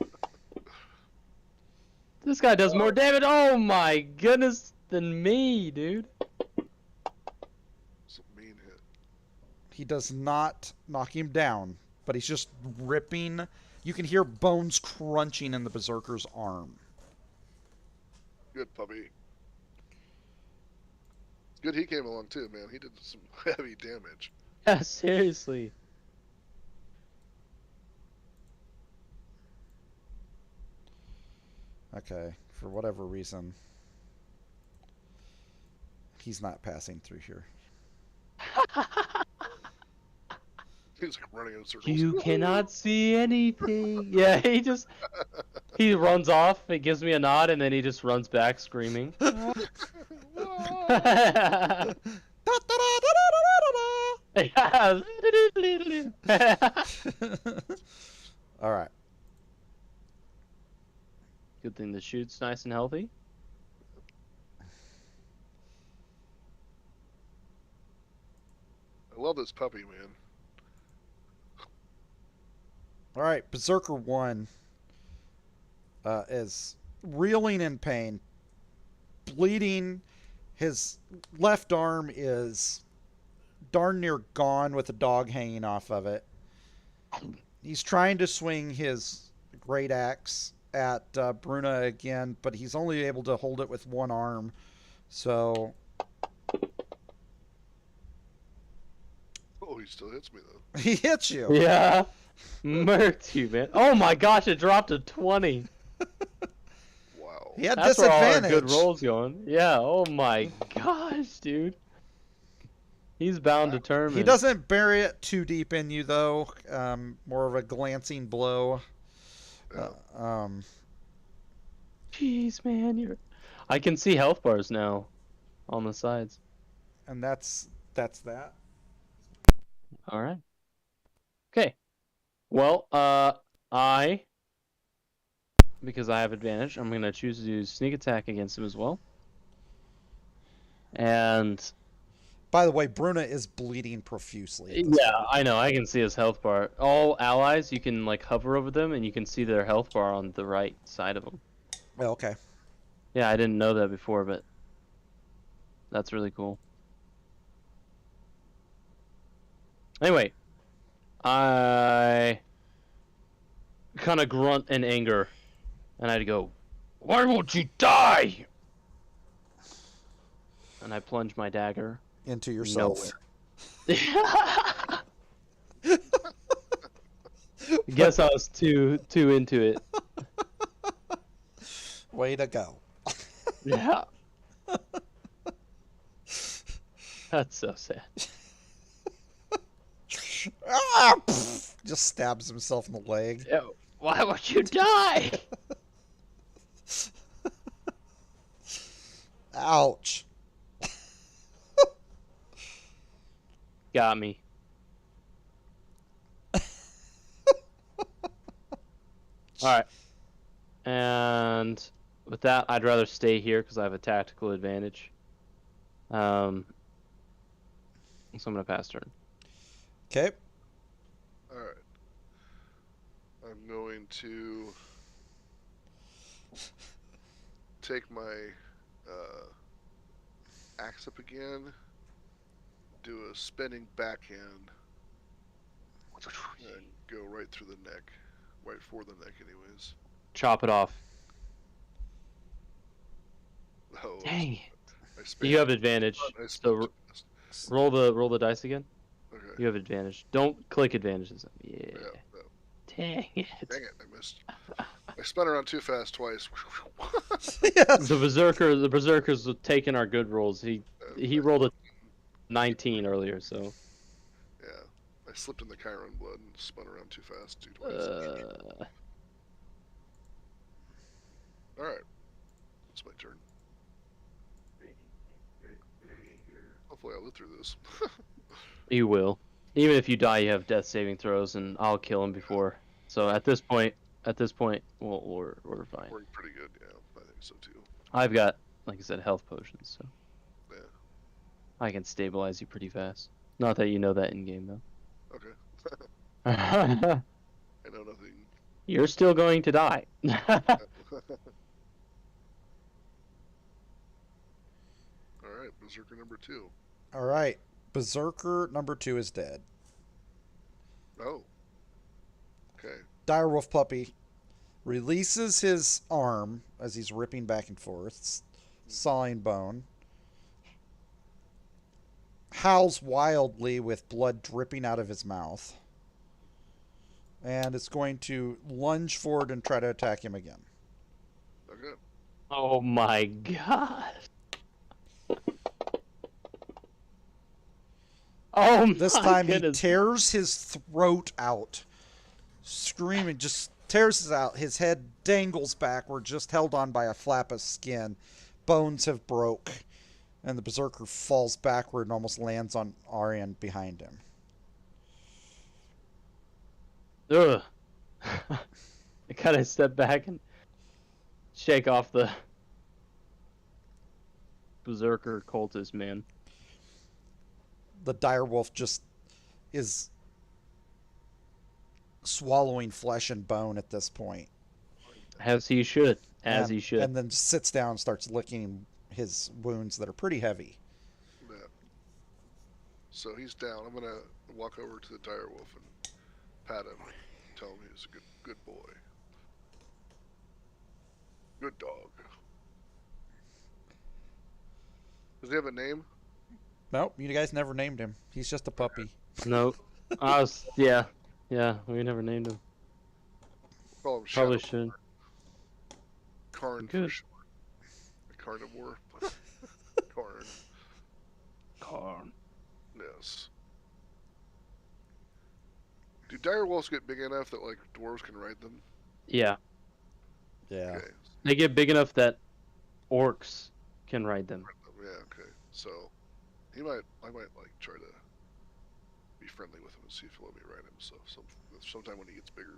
This guy does more damage. Oh my goodness than me, dude.
It's a mean hit.
He does not knock him down, but he's just ripping. You can hear bones crunching in the berserker's arm.
Good puppy. Good he came along too, man. He did some heavy damage.
Yeah, seriously.
Okay, for whatever reason, he's not passing through here.
He's like running in circles.
You cannot see anything. Yeah, he runs off. He gives me a nod, and then he just runs back screaming.
All right.
Good thing the shoot's nice and healthy.
this puppy, man.
All right, Berserker 1 is reeling in pain, bleeding. His left arm is darn near gone with a dog hanging off of it. He's trying to swing his great axe at Bruna again, but he's only able to hold it with one arm. So
Oh, he still hits me though.
he hits you.
Yeah. Murked you, man. Oh my gosh, it dropped to 20.
Wow.
He had
That's where all our
disadvantage.
good rolls going. Yeah, oh my gosh, dude. He's bound determined.
He doesn't bury it too deep in you, though. More of a glancing blow.
Jeez, man, you're... I can see health bars now on the sides.
And that's that.
All right. Okay. Well, because I have advantage, I'm going to choose to do sneak attack against him as well. And
By the way, Bruna is bleeding profusely. at this
yeah,
point.
I know. I can see his health bar. All allies, you can like hover over them and you can see their health bar on the right side of them.
Oh, okay.
Yeah, I didn't know that before, but that's really cool. Anyway, I kind of grunt in anger, and I'd go, "Why won't you die?" And I plunge my dagger.
Into yourself.
Guess I was too into it.
Way to go.
Yeah. That's so sad.
Ah, pff, just stabs himself in the leg.
Yo, why won't you die?
Ouch.
Got me. Alright. And with that, I'd rather stay here because I have a tactical advantage. So I'm going to pass turn.
Okay.
Alright. I'm going to take my axe up again, do a spinning backhand, and go right through the neck. Right for the neck, anyways.
Chop it off.
Oh,
Dang it.
I spun
You have advantage.
I
So
spun too fast.
roll the dice again.
Okay.
You have advantage. Don't click advantages. Yeah.
Yeah, no.
Dang it.
Dang it, I missed. I spun around too fast twice.
Yes.
The berserker's taking our good rolls. He rolled a 19 earlier, so
Yeah, I slipped in the Chiron blood and spun around too fast twice. Alright. It's my turn. Hopefully I'll live through this.
you will. Even if you die, you have death saving throws, and I'll kill him before. So at this point, we're fine.
Working pretty good, yeah. I think so too.
I've got, like I said, health potions, so
Yeah.
I can stabilize you pretty fast. Not that you know that in game though.
Okay. I know nothing.
You're still going to die.
Alright, Berserker number 2.
All right. Berserker number 2 is dead.
Oh. Okay.
Direwolf puppy releases his arm as he's ripping back and forth, sawing bone. Howls wildly with blood dripping out of his mouth. And it's going to lunge forward and try to attack him again.
Okay.
Oh my god. Oh
This
my
time
goodness.
he tears his throat out. Screaming, just tears it out. His head dangles backward, just held on by a flap of skin. Bones have broke. And the berserker falls backward and almost lands on Arian behind him.
Ugh. I kind of step back and shake off the berserker cultist, man.
The direwolf just is swallowing flesh and bone at this point.
As he should. As
and,
he should.
And then sits down and starts licking his wounds that are pretty heavy.
Yeah. So he's down. I'm gonna walk over to the direwolf and pat him and tell him he's a good boy. Good dog. Does he have a name?
Nope, you guys never named him. He's just a puppy.
Nope. Yeah. Yeah, we never named him.
Call him
Probably
Shadow
should.
Karn for
Good.
short. A carnivore. Karn.
Karn.
Yes. Do direwolves get big enough that like dwarves can ride them?
Yeah.
Yeah.
Okay.
They get big enough that orcs can ride them.
Yeah. Okay. So I might like try to be friendly with him and see if he'll let me ride him. So sometime when he gets bigger.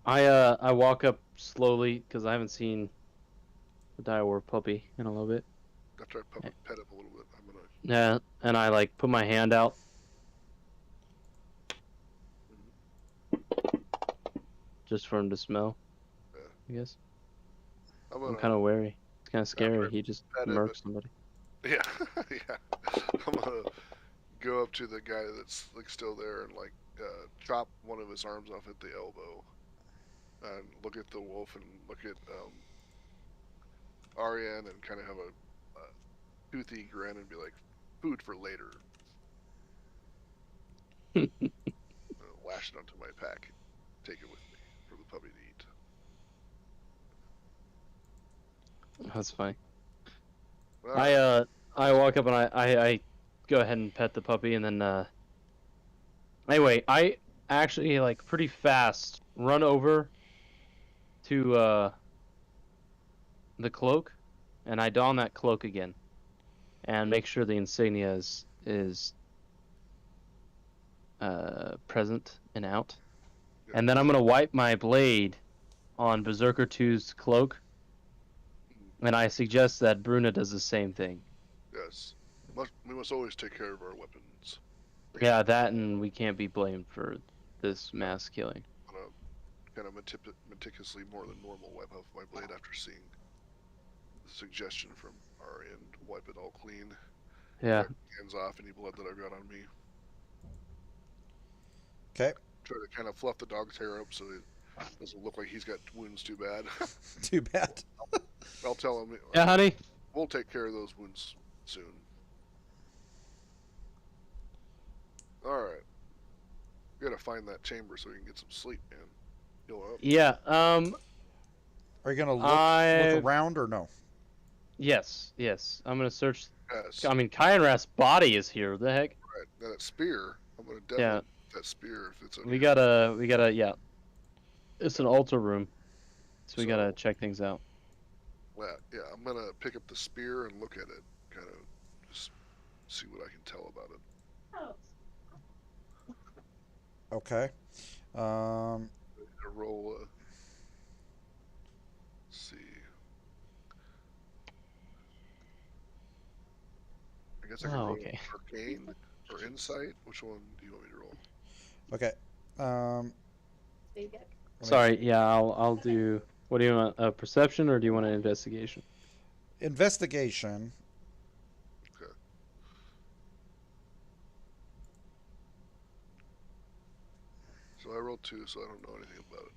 I walk up slowly because I haven't seen the direwolf puppy in a little bit.
After I pet him a little bit, I'm gonna.
Yeah, and I like put my hand out. Just for him to smell.
Yeah.
I guess.
I'm
I'm kind of wary. It's kind of scary. He just
pet him,
murked
but-
somebody.
Yeah, yeah. I'm gonna go up to the guy that's like still there and like chop one of his arms off at the elbow, and look at the wolf and look at Ariane and kind of have a toothy grin and be like, "Food for later." Lash it onto my pack, take it with me for the puppy to eat.
That's funny.
Alright.
I walk up and I go ahead and pet the puppy and then anyway, I actually like pretty fast run over to the cloak and I don that cloak again and make sure the insignia is present and out.
Yeah.
And then I'm gonna wipe my blade on Berserker 2's cloak. And I suggest that Bruna does the same thing.
Yes, we must always take care of our weapons.
Yeah, that and we can't be blamed for this mass killing.
I'm gonna kind of meticulously more than normal wipe off my blade after seeing the suggestion from Ari and wipe it all clean.
Yeah.
Hands off any blood that I've got on me.
Okay.
Try to kind of fluff the dog's hair up so it doesn't look like he's got wounds too bad.
Too bad.
I'll tell him
Yeah, honey.
we'll take care of those wounds soon. Alright. We gotta find that chamber so we can get some sleep, man. Heal up.
Yeah.
Are you gonna
I
look around or no?
Yes. I'm gonna search.
Yes.
I mean, Kyanras's body is here. What the heck?
Right. Now that spear, I'm gonna definitely
Yeah.
get that spear if it's
We gotta. Yeah. It's an altar room, so we
So-
gotta check things out.
Yeah, I'm gonna pick up the spear and look at it, kind of just see what I can tell about it.
Okay.
To roll. Let's see. I guess I can
Oh,
roll
okay.
arcane or insight. Which one do you want me to roll?
Okay. Let me-
Sorry. Yeah, I'll do. What do you want? A perception or do you want an investigation?
Investigation.
Okay. So I rolled 2, so I don't know anything about it.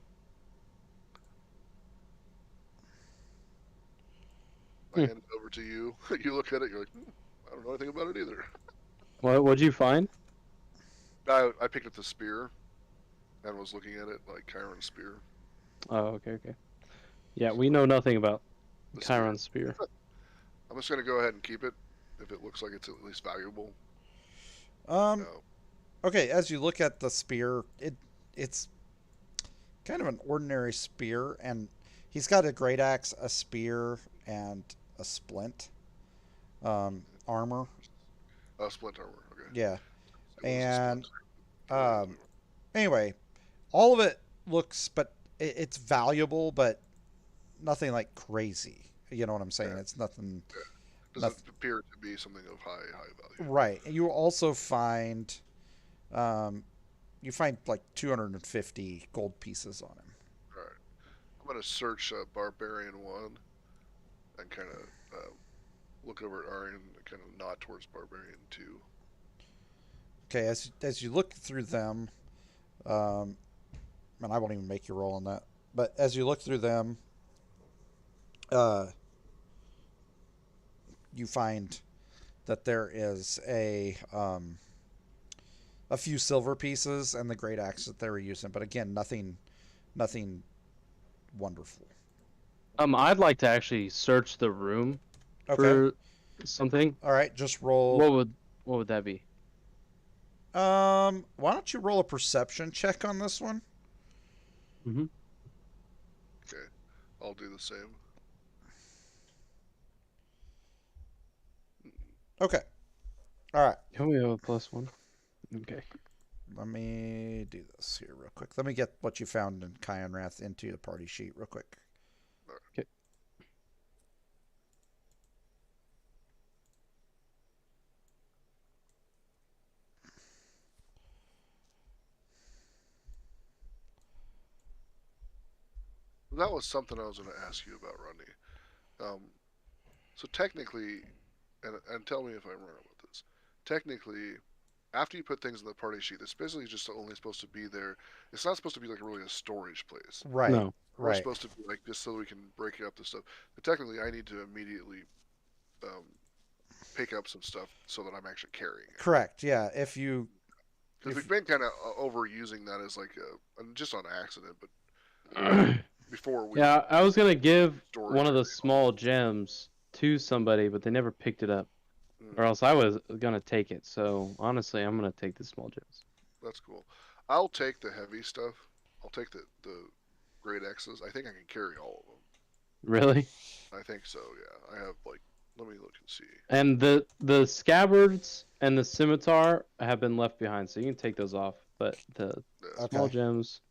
I hand it over to you. You look at it. You're like, I don't know anything about it either.
What'd you find?
I picked up the spear and was looking at it like Chiron's spear.
Oh, okay. Yeah, we know nothing about
The spear.
Chiron's spear.
I'm just gonna go ahead and keep it if it looks like it's at least valuable.
Um.
No.
Okay. As you look at the spear, it's kind of an ordinary spear, and he's got a great axe, a spear, and a splint. Armor.
Splint armor. Okay.
Yeah.
It was a
And
splint.
anyway, all of it looks, but it's valuable, but nothing like crazy. You know what I'm saying?
Yeah.
It's nothing.
Doesn't appear to be something of high value.
Right. And you also find You find like 250 gold pieces on him.
All right. I'm gonna search Barbarian 1 and kind of look over at Arian and kind of nod towards Barbarian 2.
Okay, as you look through them, and I won't even make you roll on that. But as you look through them, uh, you find that there is a few silver pieces and the great axe that they were using, but again, nothing wonderful.
I'd like to actually search the room
Okay.
for something.
All right, just roll.
What would that be?
Why don't you roll a perception check on this one?
Mm-hmm.
Okay, I'll do the same.
Okay. All right.
Oh, we have a +1. Okay.
Let me do this here real quick. Let me get what you found in Kyanrath into the party sheet real quick.
Okay.
That was something I was going to ask you about, Rodney. So technically, and tell me if I'm wrong about this. Technically, after you put things in the party sheet, it's basically just only supposed to be there. It's not supposed to be like really a storage place.
Right.
No.
We're
Right.
supposed to be like just so we can break up the stuff. But technically, I need to immediately pick up some stuff so that I'm actually carrying it.
Correct. Yeah. If you.
Because we've been kind of overusing that as like just on accident, but before we.
Yeah, I was gonna give
Storage
one of the
area.
small gems to somebody, but they never picked it up,
Mm,
or else I was gonna take it. So honestly, I'm gonna take the small gems.
that's cool. I'll take the heavy stuff. I'll take the great X's. I think I can carry all of them.
Really?
I think so. Yeah, I have like. Let me look and see.
And the scabbards and the scimitar have been left behind, so you can take those off. But the
Yeah.
Okay.
small gems,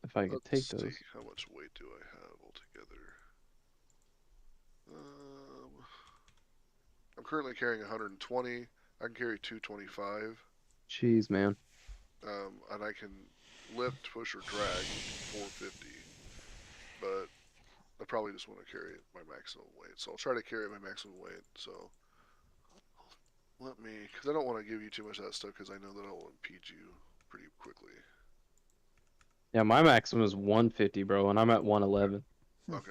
if I could
Let's
take
see.
those.
How much weight do I have altogether? I'm currently carrying 120. I can carry 225.
Jeez, man.
And I can lift, push, or drag 450. But I probably just want to carry my maximum weight. So I'll try to carry my maximum weight. So let me, because I don't want to give you too much of that stuff because I know that I'll impede you pretty quickly.
Yeah, my maximum is 150, bro, and I'm at 111.
Okay.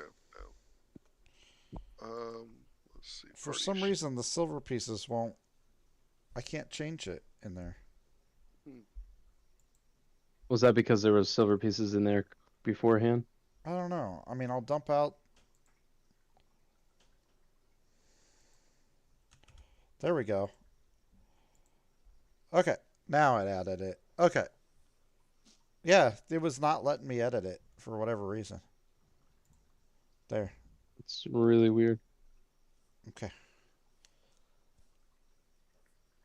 Let's see.
For
party
some
sheet.
reason, the silver pieces won't. I can't change it in there.
Was that because there was silver pieces in there beforehand?
I don't know. I mean, I'll dump out. There we go. Okay. Now it added it. Okay. Yeah, it was not letting me edit it for whatever reason. There.
It's really weird.
Okay.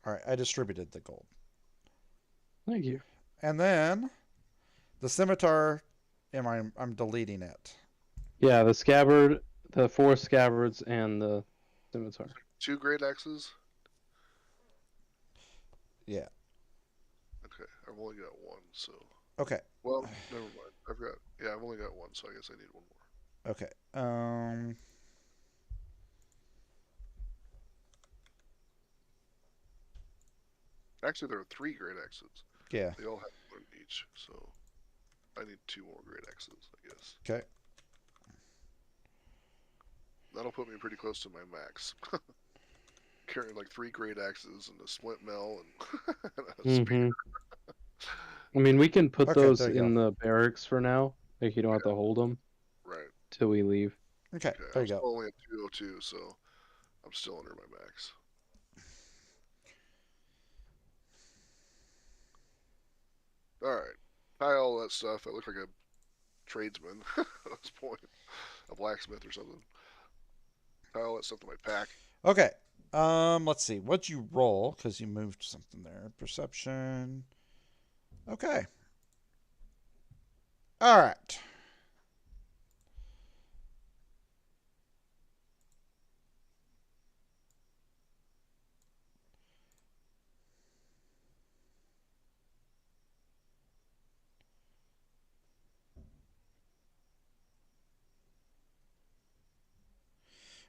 All right. I distributed the gold.
Thank you.
And then the scimitar, I'm deleting it.
Yeah, the scabbard, the 4 scabbards, and the scimitar.
2 great X's.
Yeah.
Okay, I've only got 1, so.
Okay.
Well, never mind. I've only got 1, so I guess I need 1 more.
Okay.
Actually, there are 3 great X's.
Yeah.
They all have 1 each, so I need 2 more great X's, I guess.
Okay.
That'll put me pretty close to my max. Carrying like 3 great axes and a splint mill and a spear.
I mean, we can put
Okay,
those
there you
in the barracks for now. Like, you don't have to hold them
Right.
till we leave.
Okay.
Okay.
There
I'm
you
still
go.
only at 202, so I'm still under my max. Alright. Tie all that stuff. I look like a tradesman at this point. A blacksmith or something. Tie all that stuff to my pack.
Okay. Let's see. What'd you roll? Because you moved something there. Perception. Okay. All right.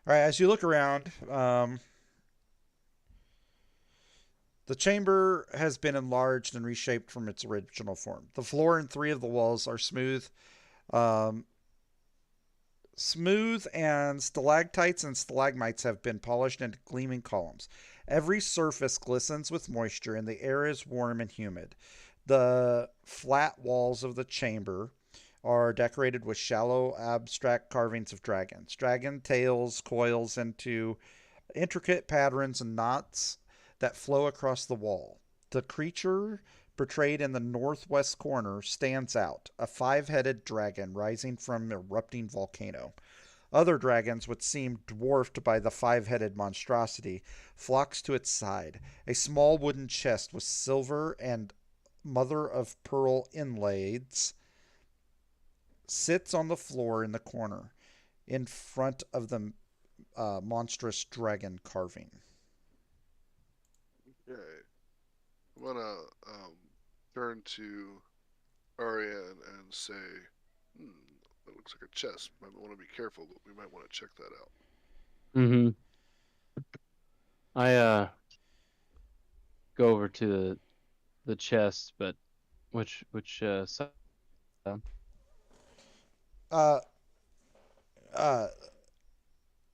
All right, as you look around, the chamber has been enlarged and reshaped from its original form. The floor and three of the walls are um, smooth, and stalactites and stalagmites have been polished into gleaming columns. Every surface glistens with moisture, and the air is warm and humid. The flat walls of the chamber are decorated with shallow, abstract carvings of dragons. Dragon tails coils into intricate patterns and knots that flow across the wall. The creature portrayed in the northwest corner stands out, a five-headed dragon rising from an erupting volcano. Other dragons, which seem dwarfed by the five-headed monstrosity, flocks to its side. A small wooden chest with silver and mother of pearl inlays sits on the floor in the corner, in front of the monstrous dragon carving.
Okay. I'm gonna turn to Arya and say, that looks like a chest. Might want to be careful, but we might want to check that out.
Mm-hmm. I go over to the chest, but which side?
Uh, uh,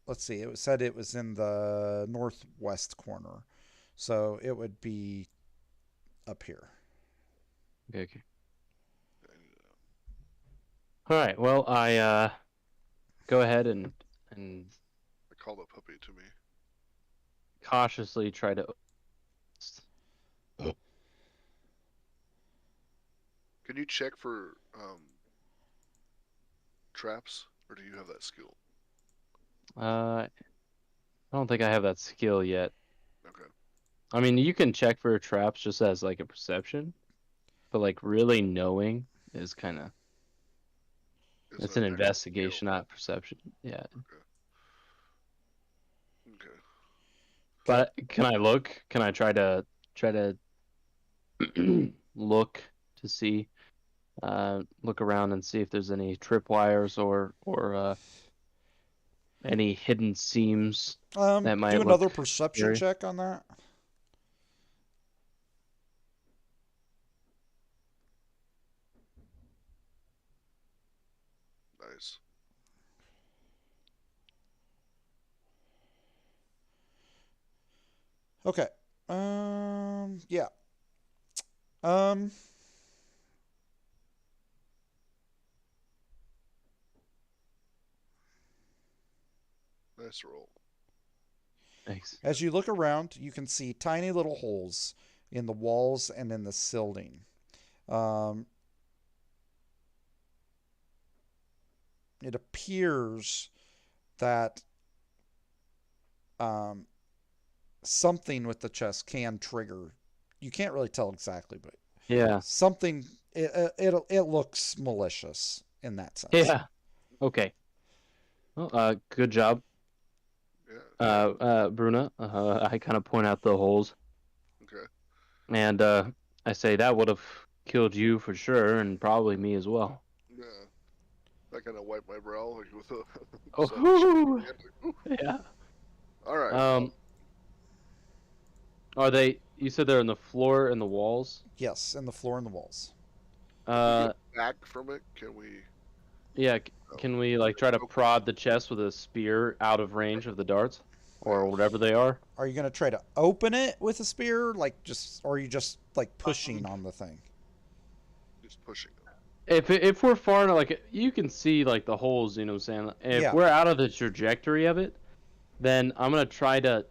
let's see. It said it was in the northwest corner, so it would be up here.
Okay. All right. Well, I go ahead and
I call the puppy to me.
cautiously try to.
Can you check for traps, or do you have that skill?
I don't think I have that skill yet.
Okay.
I mean, you can check for traps just as like a perception, but like really knowing is kind of it's an investigation, not perception. Yeah.
Okay.
But can I look? Can I try to look to see, look around and see if there's any tripwires or any hidden seams that might
Do
look
another perception
scary?
check on that.
Nice.
Okay. Yeah. Um.
Nice roll.
Thanks.
As you look around, you can see tiny little holes in the walls and in the ceiling. Um, it appears that something with the chest can trigger. You can't really tell exactly, but
Yeah.
something. It looks malicious in that sense.
Yeah. Okay. Well, good job,
Yeah.
Bruna. I kind of point out the holes,
Okay.
and I say that would have killed you for sure, and probably me as well.
Yeah. I kind of wipe my brow like with a.
Oh, yeah.
All right.
Are they? You said they're on the floor and the walls.
Yes, and the floor and the walls.
Back from it, can we?
Yeah. Can we like try to prod the chest with a spear out of range of the darts, or whatever they are?
Are you gonna try to open it with a spear, or are you just like pushing on the thing?
Just pushing them.
If we're far enough, like you can see like the holes, you know what I'm saying? If
Yeah.
we're out of the trajectory of it, then I'm gonna try to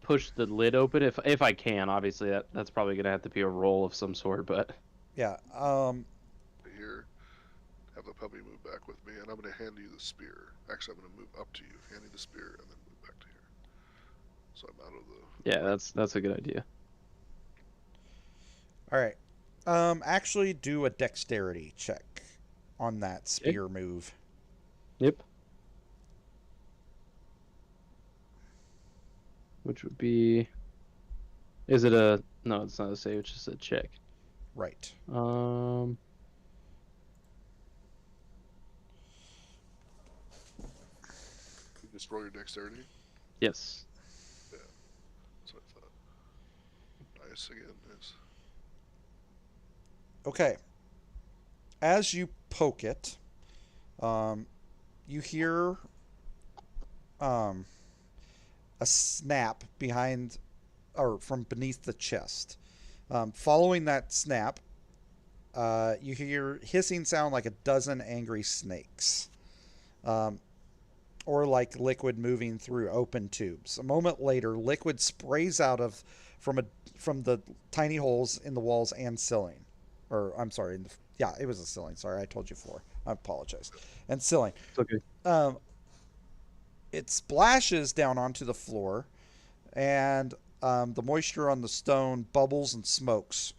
push the lid open if I can. Obviously, that's probably gonna have to be a roll of some sort, but
Yeah.
Here, have the puppy move back with me, and I'm going to hand you the spear. Actually, I'm going to move up to you, hand you the spear, and then move back to here. So I'm out of the.
yeah, that's a good idea.
All right. Actually, do a dexterity check on that spear move.
Yep. Which would be. Is it a? No, it's not a save. It's just a check.
Right.
Just roll your dexterity.
Yes.
That's what I thought. Nice again. Nice.
Okay. As you poke it, you hear a snap behind or from beneath the chest. Following that snap, you hear hissing sound like a dozen angry snakes, or like liquid moving through open tubes. A moment later, liquid sprays out of from the tiny holes in the walls and ceiling. Or I'm sorry, yeah, it was a ceiling. Sorry, I told you floor. I apologize. And ceiling.
It's okay.
It splashes down onto the floor, and the moisture on the stone bubbles and smokes.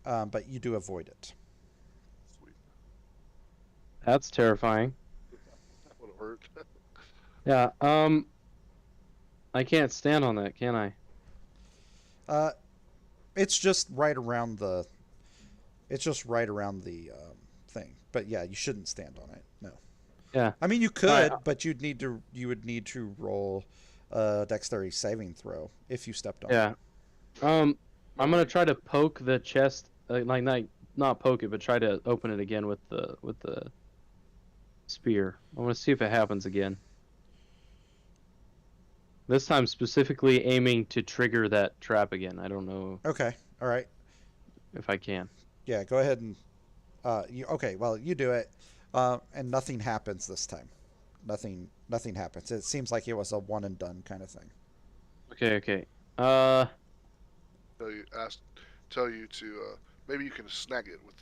But you do avoid it.
Sweet.
That's terrifying.
That would have hurt.
Yeah. I can't stand on that, can I?
It's just right around the. It's just right around the thing. But yeah, you shouldn't stand on it. No.
Yeah.
I mean, you could,
Alright.
but you would need to roll a dexterity saving throw if you stepped on it.
Yeah. I'm gonna try to poke the chest, like not poke it, but try to open it again with the spear. I want to see if it happens again. This time specifically aiming to trigger that trap again. I don't know
Okay. All right.
if I can.
Yeah. Go ahead and. Okay. Well, you do it, and nothing happens this time. Nothing happens. It seems like it was a one and done kind of thing.
Okay.
Tell you to maybe you can snag it with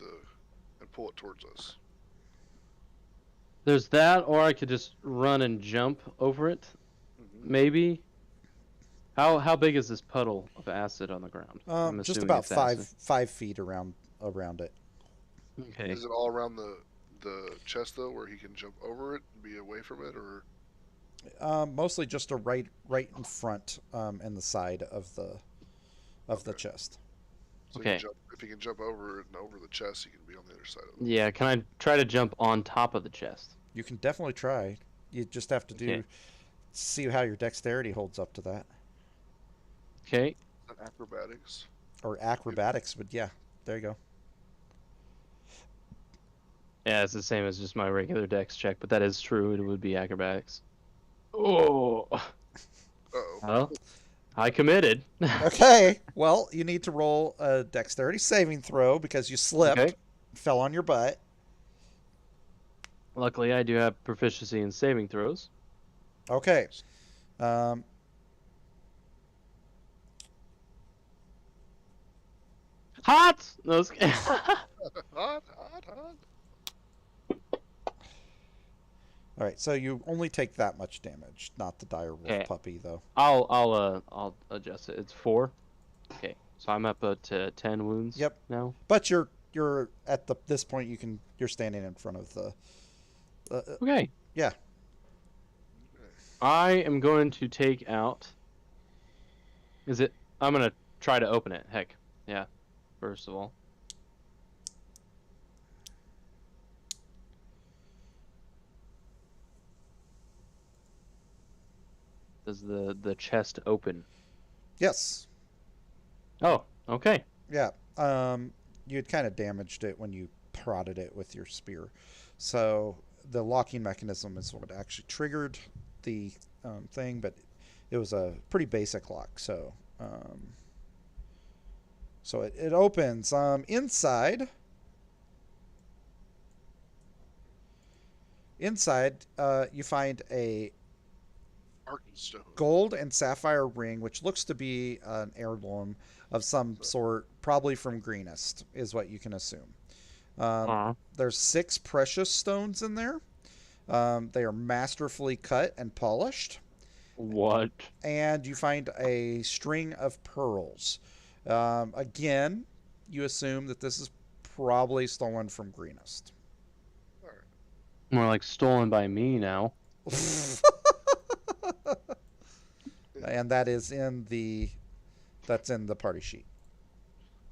and pull it towards us.
There's that, or I could just run and jump over it. Maybe. How big is this puddle of acid on the ground? I'm
Just
assuming
about
it's acid.
5 feet around it.
Okay.
Is it all around the chest though, where he can jump over it and be away from it, or?
Mostly just a right in front and the side of the chest.
So
Okay.
if he can jump over it and over the chest, he can be on the other side of it.
Yeah, can I try to jump on top of the chest?
You can definitely try. You just have to
Okay.
see how your dexterity holds up to that,
Okay.
Acrobatics.
or acrobatics. But yeah, there you go.
Yeah, it's the same as just my regular dex check, but that is true. It would be acrobatics. Oh.
Uh-oh.
Well, I committed.
Okay. Well, you need to roll a dexterity saving throw because you slipped,
Okay.
fell on your butt.
Luckily, I do have proficiency in saving throws.
Okay. Um,
Hot! No, it's-
Hot.
all right. So you only take that much damage, not the dire wolf
Okay.
puppy, though.
I'll adjust it. It's 4. Okay, so I'm up to 10 wounds.
Yep.
Now.
But you're at this point. You're standing in front of the.
Okay.
Yeah.
I am going to take out. I'm gonna try to open it. Heck, yeah. First of all. Does the chest open?
Yes.
Oh, okay.
Yeah. You had kind of damaged it when you prodded it with your spear, so the locking mechanism is what actually triggered the thing, but it was a pretty basic lock. So, it opens. Inside, you find a
Arkenstone.
gold and sapphire ring, which looks to be an heirloom of some sort, probably from Greenest, is what you can assume. There's 6 precious stones in there. They are masterfully cut and polished.
What?
And you find a string of pearls. Again, you assume that this is probably stolen from Greenest.
More like stolen by me now.
And that's in the party sheet.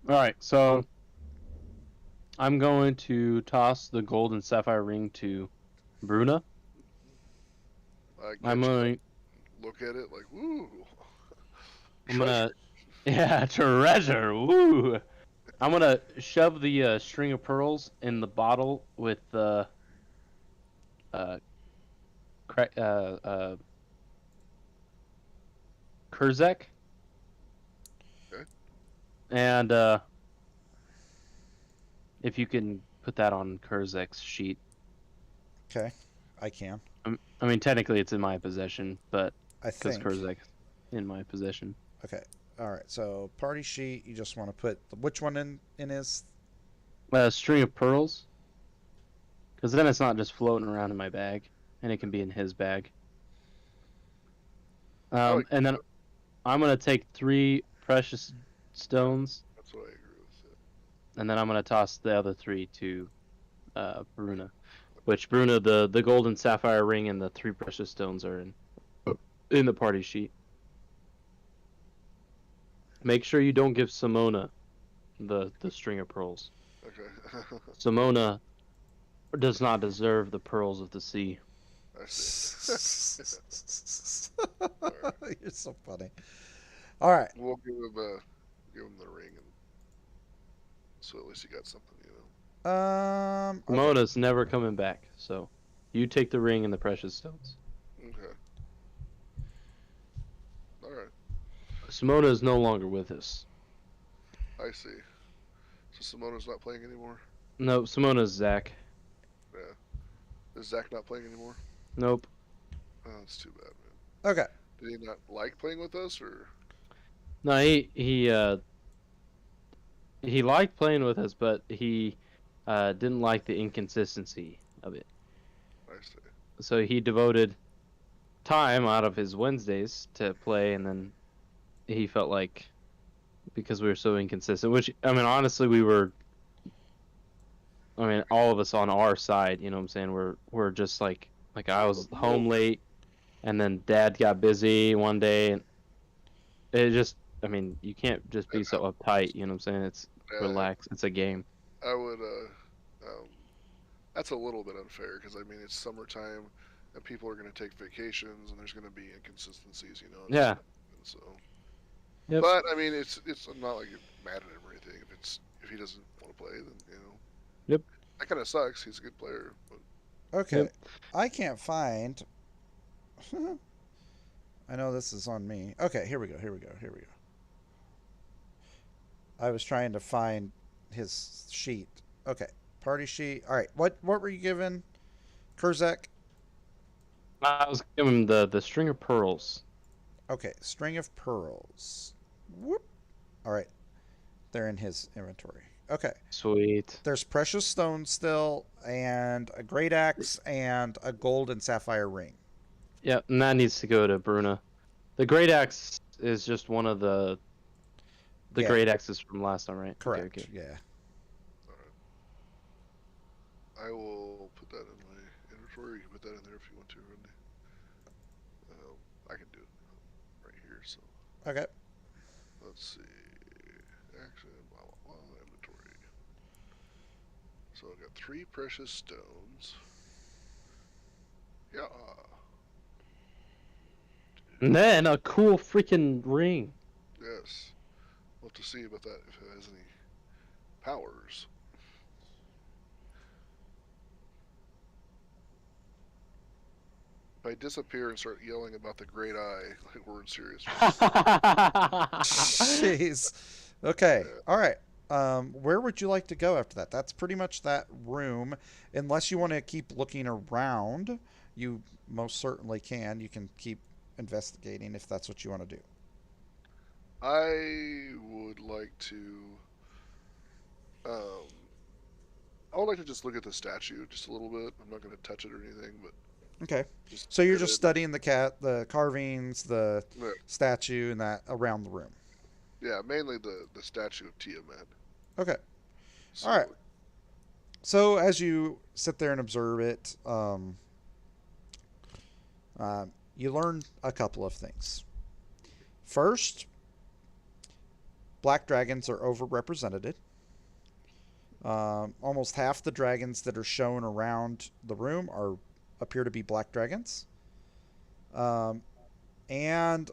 All right, so I'm going to toss the gold and sapphire ring to Bruna.
I
I'm
get you.
gonna,
Look at it like, woo.
I'm gonna, yeah, treasure. Woo! I'm gonna shove the string of pearls in the bottle with the cra- uh, uh, Kurzek,
Okay.
and if you can put that on Kurzek's sheet.
Okay, I can.
I mean, technically it's in my possession, but
I
because
think.
Kurzek's in my possession.
Okay. All right. So party sheet. You just want to put which one in his?
String of pearls, because then it's not just floating around in my bag, and it can be in his bag.
like
And then I'm gonna take 3 precious stones,
that's what I agree with.
and then I'm gonna toss the other 3 to Bruna. Which Bruna, the golden sapphire ring and the 3 precious stones are in the party sheet. Make sure you don't give Simona the string of pearls.
Okay.
Simona does not deserve the pearls of the sea.
I see.
You're so funny. All right.
We'll give him the ring, and so at least he got something, you know.
Okay.
Simona's never coming back, so you take the ring and the precious stones.
Okay. All right.
Simona is no longer with us.
I see. So Simona's not playing anymore.
No, Simona's Zach.
Yeah. Is Zach not playing anymore?
Nope.
Oh, that's too bad, man.
Okay.
Did he not like playing with us, or?
No, he liked playing with us, but he didn't like the inconsistency of it.
I see.
So he devoted time out of his Wednesdays to play, and then he felt like because we were so inconsistent, which I mean, honestly, all of us on our side, you know what I'm saying? We're just like I was home late, and then Dad got busy one day, and it just, I mean, you can't just be so uptight, you know what I'm saying? It's relax. It's a game.
I would. That's a little bit unfair because I mean it's summertime, and people are going to take vacations, and there's going to be inconsistencies, you know.
Yeah.
So.
Yep.
But I mean, it's not like you're mad at him or anything. If he doesn't want to play, then you know.
Yep.
That kind of sucks. He's a good player. But...
Okay.
Yep.
I can't find. I know this is on me. Okay, here we go. I was trying to find his sheet. Okay, party sheet. All right. What were you given, Kurzek?
I was giving him the string of pearls.
Okay, string of pearls. Whoop. All right. They're in his inventory. Okay.
Sweet.
There's precious stones still, and a great axe, and a gold and sapphire ring.
Yep, and that needs to go to Bruna. The great axe is just one of the
Yeah.
great axes from last time, right?
Correct.
Okay.
Yeah.
I will put that in my inventory. You can put that in there if you want to, Randy. I can do it right here. So
Okay.
let's see. Action, blah blah blah, inventory. So I've got 3 precious stones. Yeah.
And then a cool freaking ring.
Yes. We'll have to see about that if it has any powers. If I disappear and start yelling about the great eye, like we're in serious.
Jeez. Okay. All right. Where would you like to go after that? That's pretty much that room. Unless you want to keep looking around, you most certainly can. You can keep investigating if that's what you want to do.
I would like to. I would like to just look at the statue just a little bit. I'm not going to touch it or anything, but.
Okay.
Just
So you're
look at
just
it.
studying the carvings, the
Yeah.
statue, and that around the room.
Yeah, mainly the statue of Tiamat.
Okay.
So,
All right. So as you sit there and observe it, you learn a couple of things. First, black dragons are overrepresented. Almost half the dragons that are shown around the room appear to be black dragons. And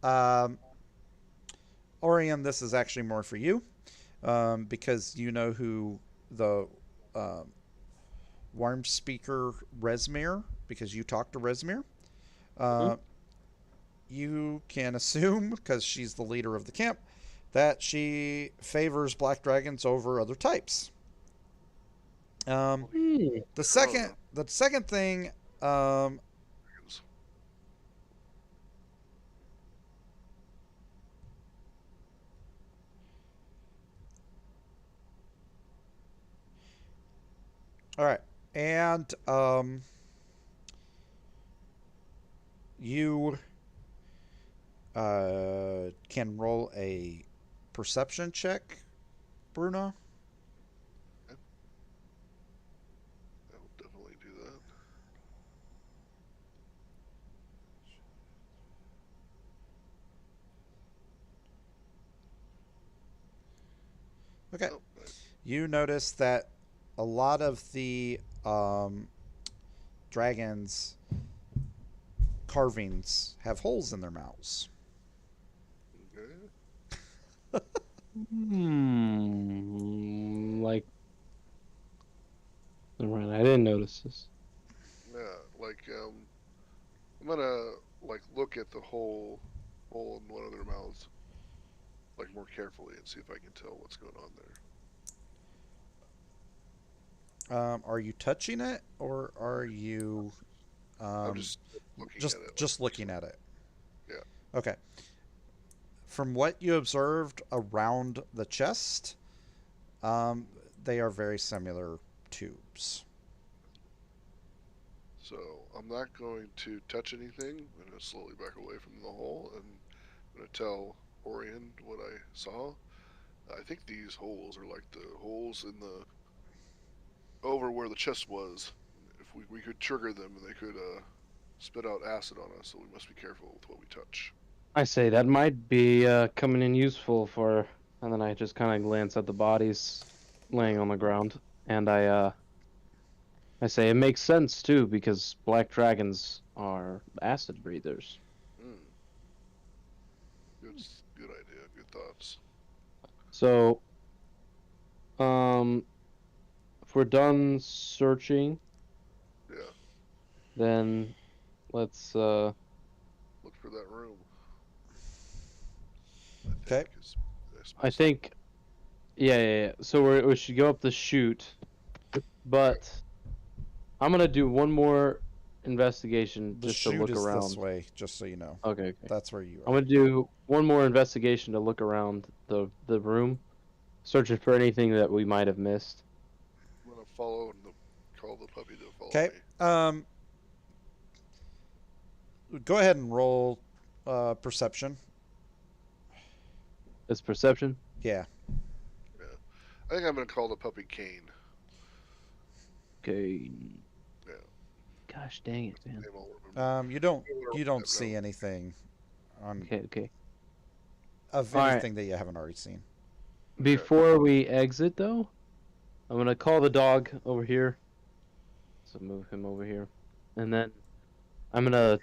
um, Orion, this is actually more for you because you know who the Worm Speaker Resmir, because you talked to Resmir.
Mhm.
You can assume, because she's the leader of the camp, that she favors black dragons over other types.
Hmm.
The second thing, um, all right, and you can roll a perception check, Bruno.
I will definitely do that.
Okay.
Oh, nice.
You notice that a lot of the dragons' carvings have holes in their mouths.
Okay.
Like, never mind. I didn't notice this.
Yeah, like I'm gonna like look at the whole hole in one of their mouths like more carefully and see if I can tell what's going on there.
Are you touching it, or are you
I'm
um,
just looking
just
at it.
just looking at it?
Yeah.
Okay. From what you observed around the chest, um, they are very similar tubes.
So I'm not going to touch anything. I'm gonna slowly back away from the hole and I'm gonna tell Orion what I saw. I think these holes are like the holes in the over where the chest was. If we could trigger them and they could spit out acid on us, so we must be careful with what we touch.
I say that might be coming in useful for, and then I just kind of glance at the bodies laying on the ground, and I say it makes sense too because black dragons are acid breathers.
Mm, good, good idea. Good thoughts.
So, um, if we're done searching,
Yeah.
then let's
Look for that room.
Okay.
I think yeah. So we should go up the chute, but I'm gonna do one more investigation
The
just to
chute
look
is this
around.
way, just so you know.
Okay.
That's where you
I'm
are.
gonna do one more investigation to look around the room, searching for anything that we might have missed.
I'm gonna follow and call the puppy to follow
Okay.
me.
Go ahead and roll perception.
It's perception.
Yeah.
Yeah. I think I'm gonna call the puppy Kane.
Okay.
Yeah.
Gosh dang it, man.
Name I'll remember.
You don't see anything on
Okay.
of
All right.
anything that you haven't already seen.
Before we exit, though, I'm gonna call the dog over here. So move him over here, and then I'm gonna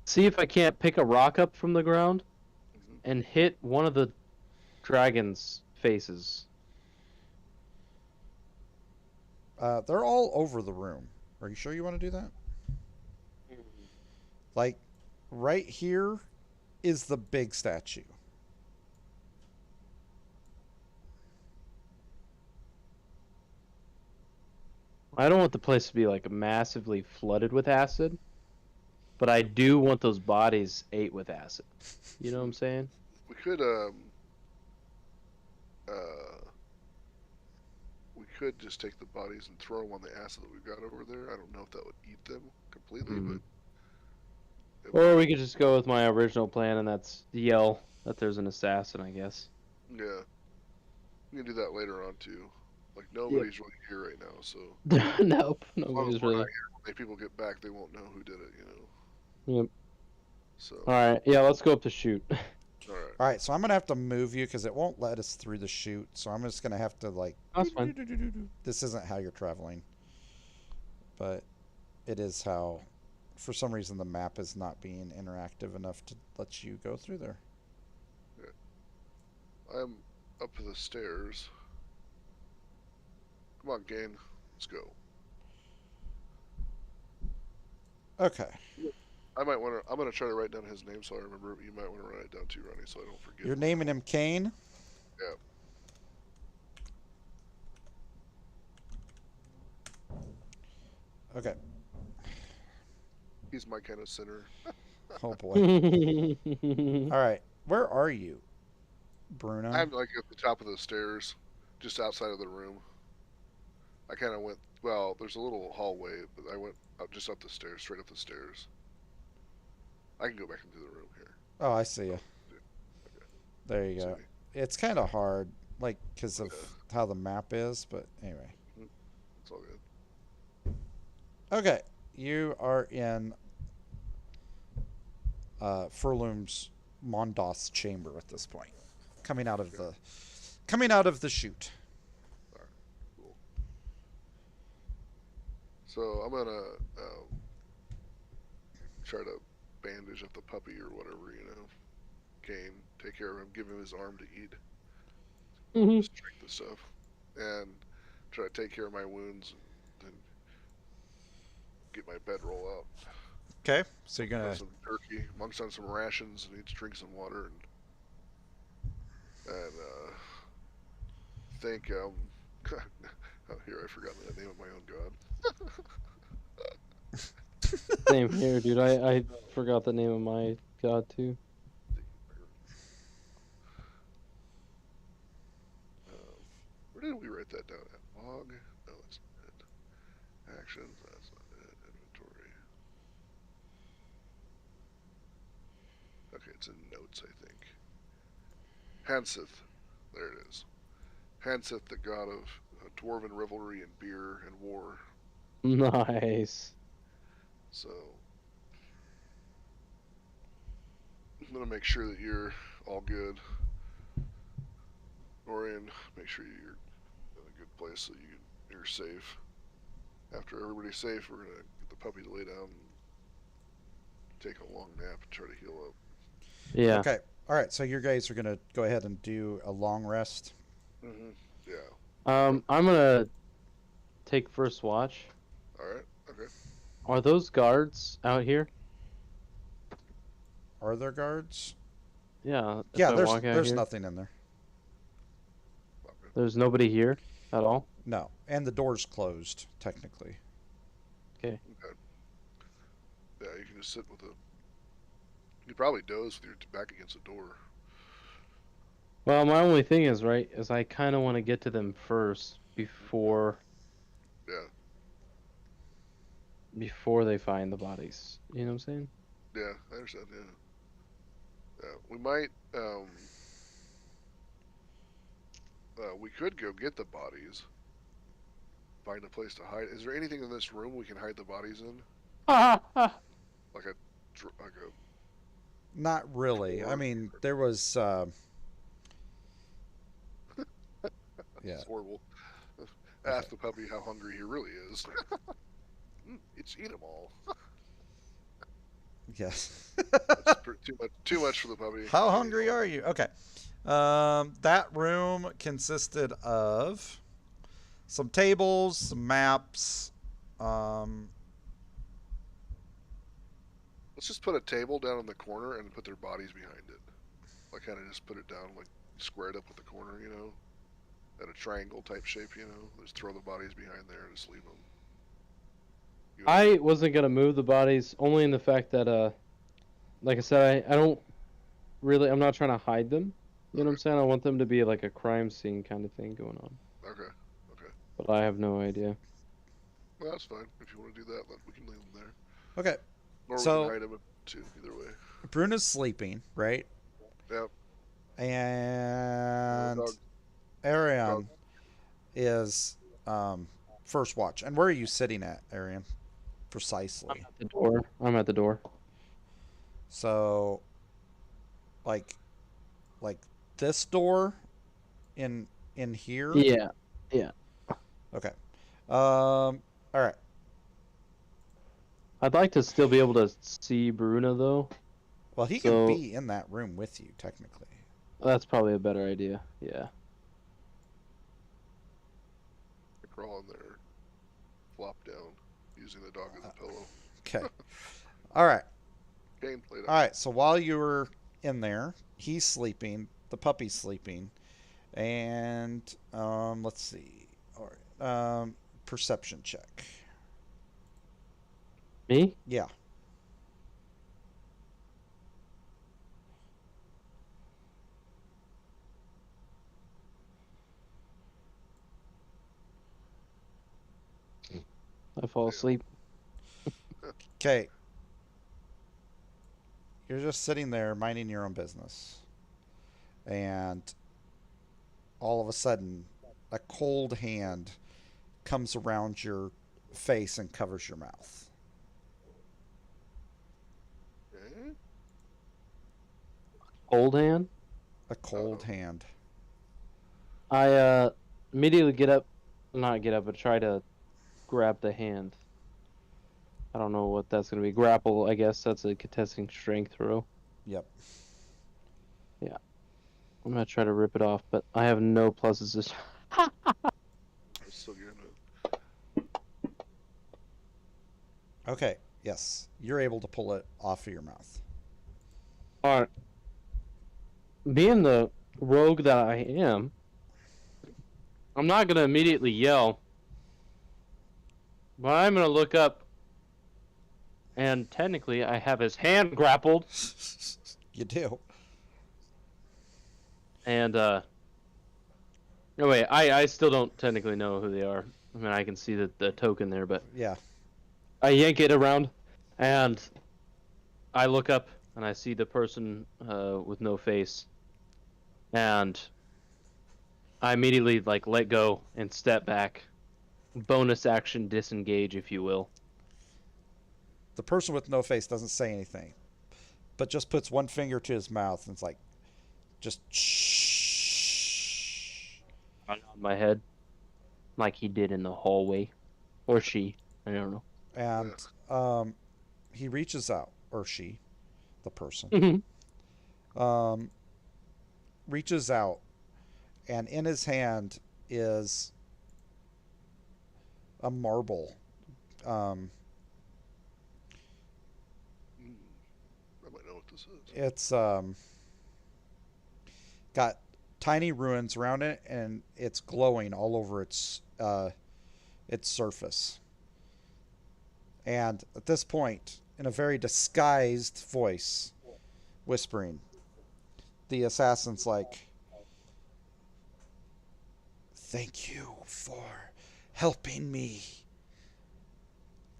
see if I can't pick a rock up from the ground
Mhm.
and hit one of the dragon's faces.
They're all over the room. Are you sure you want to do that? Like, right here is the big statue.
I don't want the place to be like massively flooded with acid, but I do want those bodies ate with acid. You know what I'm saying?
We could uh we could just take the bodies and throw them on the acid that we've got over there. I don't know if that would eat them completely,
Mhm.
but
Or we could just go with my original plan, and that's yell that there's an assassin, I guess.
yeah, we can do that later on too. Like nobody's really here right now, so
Nope,
as long as
nobody's
we're not
really.
here, when people get back, they won't know who did it. You know.
Yep.
So
All right, yeah, let's go up the chute.
all right.
All right, so I'm gonna have to move you because it won't let us through the chute. So I'm just gonna have to like.
That's fine.
This isn't how you're traveling, but it is how for some reason the map is not being interactive enough to let you go through there.
I'm up the stairs. Come on, Gain. Let's go.
Okay.
I might want to. I'm gonna try to write down his name so I remember. You might want to write it down too, Ronnie, so I don't forget.
You're naming him Kane?
Yeah.
Okay.
He's my kind of sinner.
Oh boy. All right. Where are you, Bruno?
I'm like at the top of the stairs, just outside of the room. I kind of went. Well, there's a little hallway, but I went up just up the stairs, straight up the stairs. I can go back into the room here.
Oh, I see you. There you go.
See?
It's kind of hard, like, because of how the map is, but anyway.
It's all good.
Okay. You are in Furloom's Mondoth's chamber at this point. Coming out of the chute.
Alright, cool. So I'm gonna try to bandage up the puppy or whatever, you know. Kane, take care of him, give him his arm to eat. Just drink the stuff. And try to take care of my wounds and get my bedroll out.
Okay. So you're
Have
gonna.
some turkey, munch on some rations, and need to drink some water and think oh, here I forgot the name of my own god.
Same here, dude. I forgot the name of my god too.
Where did we write that down at? Log? No, that's not it. Actions? That's not it. Inventory. Okay, it's in notes, I think. Hanseth. There it is. Hanseth, the god of dwarven revelry and beer and war.
Nice.
So, I'm going to make sure that you're all good. Orion, make sure you're in a good place so you're safe. After everybody's safe, we're going to get the puppy to lay down and take a long nap and try to heal up.
Yeah.
Okay. All right. So you guys are gonna go ahead and do a long rest.
Mm-hmm. Yeah.
I'm gonna take first watch.
Alright, okay.
Are those guards out here?
Are there guards?
Yeah. if
Yeah.
I walk out
There's
here,
nothing in there.
Okay.
There's nobody here at all.
No, and the door's closed technically.
Okay.
Yeah, you can just sit with a. You probably doze with your back against the door.
Well, my only thing is I kind of want to get to them first before they find the bodies. You know what I'm saying?
Yeah, I understand. Yeah. We might. We could go get the bodies. Find a place to hide. Is there anything in this room we can hide the bodies in? Like a.
Not really. I mean, there was. Yeah.
It's horrible. Ask the puppy how hungry he really is. It's eat them all.
Yes.
That's too much for the puppy.
How hungry are you? Okay. That room consisted of some tables, some maps.
Let's just put a table down in the corner and put their bodies behind it. Like kind of just put it down, like squared up with the corner, you know, at a triangle type shape, you know. Just throw the bodies behind there and just leave them.
I wasn't gonna move the bodies only in the fact that like I said, I don't really. I'm not trying to hide them. You know what I'm saying? I want them to be like a crime scene kind of thing going on.
Okay.
But I have no idea.
Well, that's fine. If you want to do that, we can leave them there.
Okay.
Or
So-
we can hide them too. Either way.
Bruno's sleeping, right?
Yep.
And
Dog.
Arian
Dog.
is first watch. And where are you sitting at, Arian? Precisely.
The door. I'm at the door.
So, like this door in here.
Yeah.
Okay. All right.
I'd like to still be able to see Bruna though.
Well, he
So-
can be in that room with you, technically.
That's probably a better idea. Yeah.
Crawl in there, flop down, using the dog as a pillow.
Okay. All right.
Gameplay.
All right. So while you were in there, he's sleeping. The puppy's sleeping, and let's see. All right. Perception check.
Me?
Yeah.
I fall asleep.
Okay. You're just sitting there minding your own business. And all of a sudden, a cold hand comes around your face and covers your mouth.
Okay.
Cold hand.
A cold
Uh-oh.
hand.
I immediately get up, not get up, but try to grab the hand. I don't know what that's gonna be. Grapple, I guess that's a contesting strength throw.
Yep.
I'm gonna try to rip it off, but I have no pluses this.
I'm still getting it.
Okay. Yes. You're able to pull it off of your mouth.
Alright. Being the rogue that I am, I'm not gonna immediately yell, but I'm gonna look up, and technically I have his hand grappled,
You do.
and no wait, I still don't technically know who they are. I mean, I can see the token there, but
Yeah.
I yank it around, and I look up, and I see the person with no face, and I immediately let go and step back. Bonus action disengage, if you will.
The person with no face doesn't say anything, but just puts one finger to his mouth and it's like, just shh.
I nod my head, like he did in the hallway, or she. I don't know.
And he reaches out, or she, the person,
Mhm.
reaches out, and in his hand is a marble.
I might know what this is.
It's got tiny ruins around it, and it's glowing all over its surface. And at this point, in a very disguised voice, whispering, the assassin's like, "Thank you for helping me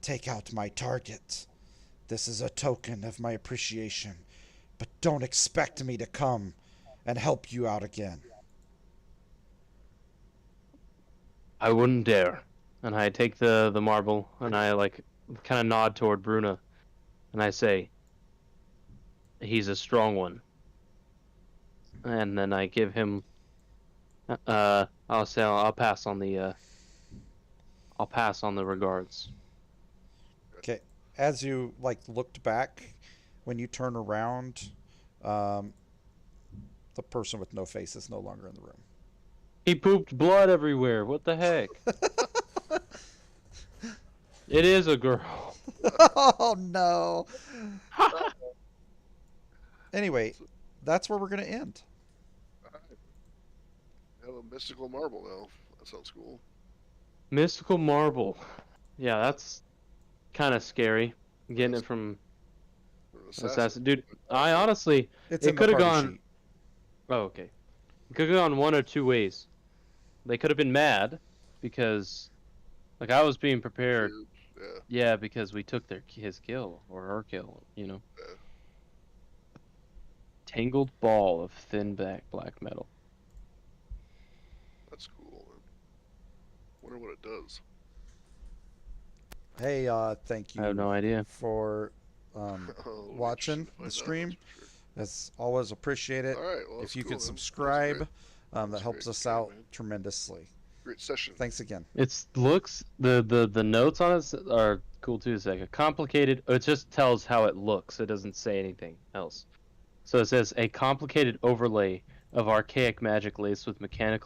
take out my target. This is a token of my appreciation, but don't expect me to come and help you out again."
I wouldn't dare. And I take the marble, and I kind of nod toward Bruna, and I say, "He's a strong one." And then I give him. I'll say I'll pass on the. I'll pass on the regards.
Okay, as you looked back, when you turn around, the person with no face is no longer in the room.
He pooped blood everywhere. What the heck? It is a girl.
Oh no. Anyway, that's where we're gonna end.
Alright. I have a mystical marble now. That sounds cool.
Mystical marble. Yeah, that's kind of scary. Getting it from
For an
assassin. Dude, I honestly.
It's
It
in the
coulda
party
gone-
sheet.
Oh, okay. It could have gone one or two ways. They could have been mad because, I was being prepared.
Yeah.
Yeah, because we took his kill or her kill.
Yeah.
Tangled ball of thin black metal.
That's cool. Man. Wonder what it does.
Hey, thank you
I have no idea.
for
Oh,
watching
interesting to
the
find out,
stream.
that's for sure.
As always, appreciate it.
All right. Well,
If
that's
you
cool,
could
man. That was
subscribe,
great.
that
was
helps
great
us
stream,
out
man.
tremendously.
Great session.
Thanks again.
It's looks the notes on it are cool too. It's like a complicated. It just tells how it looks. It doesn't say anything else. So it says a complicated overlay of archaic magic laced with mechanical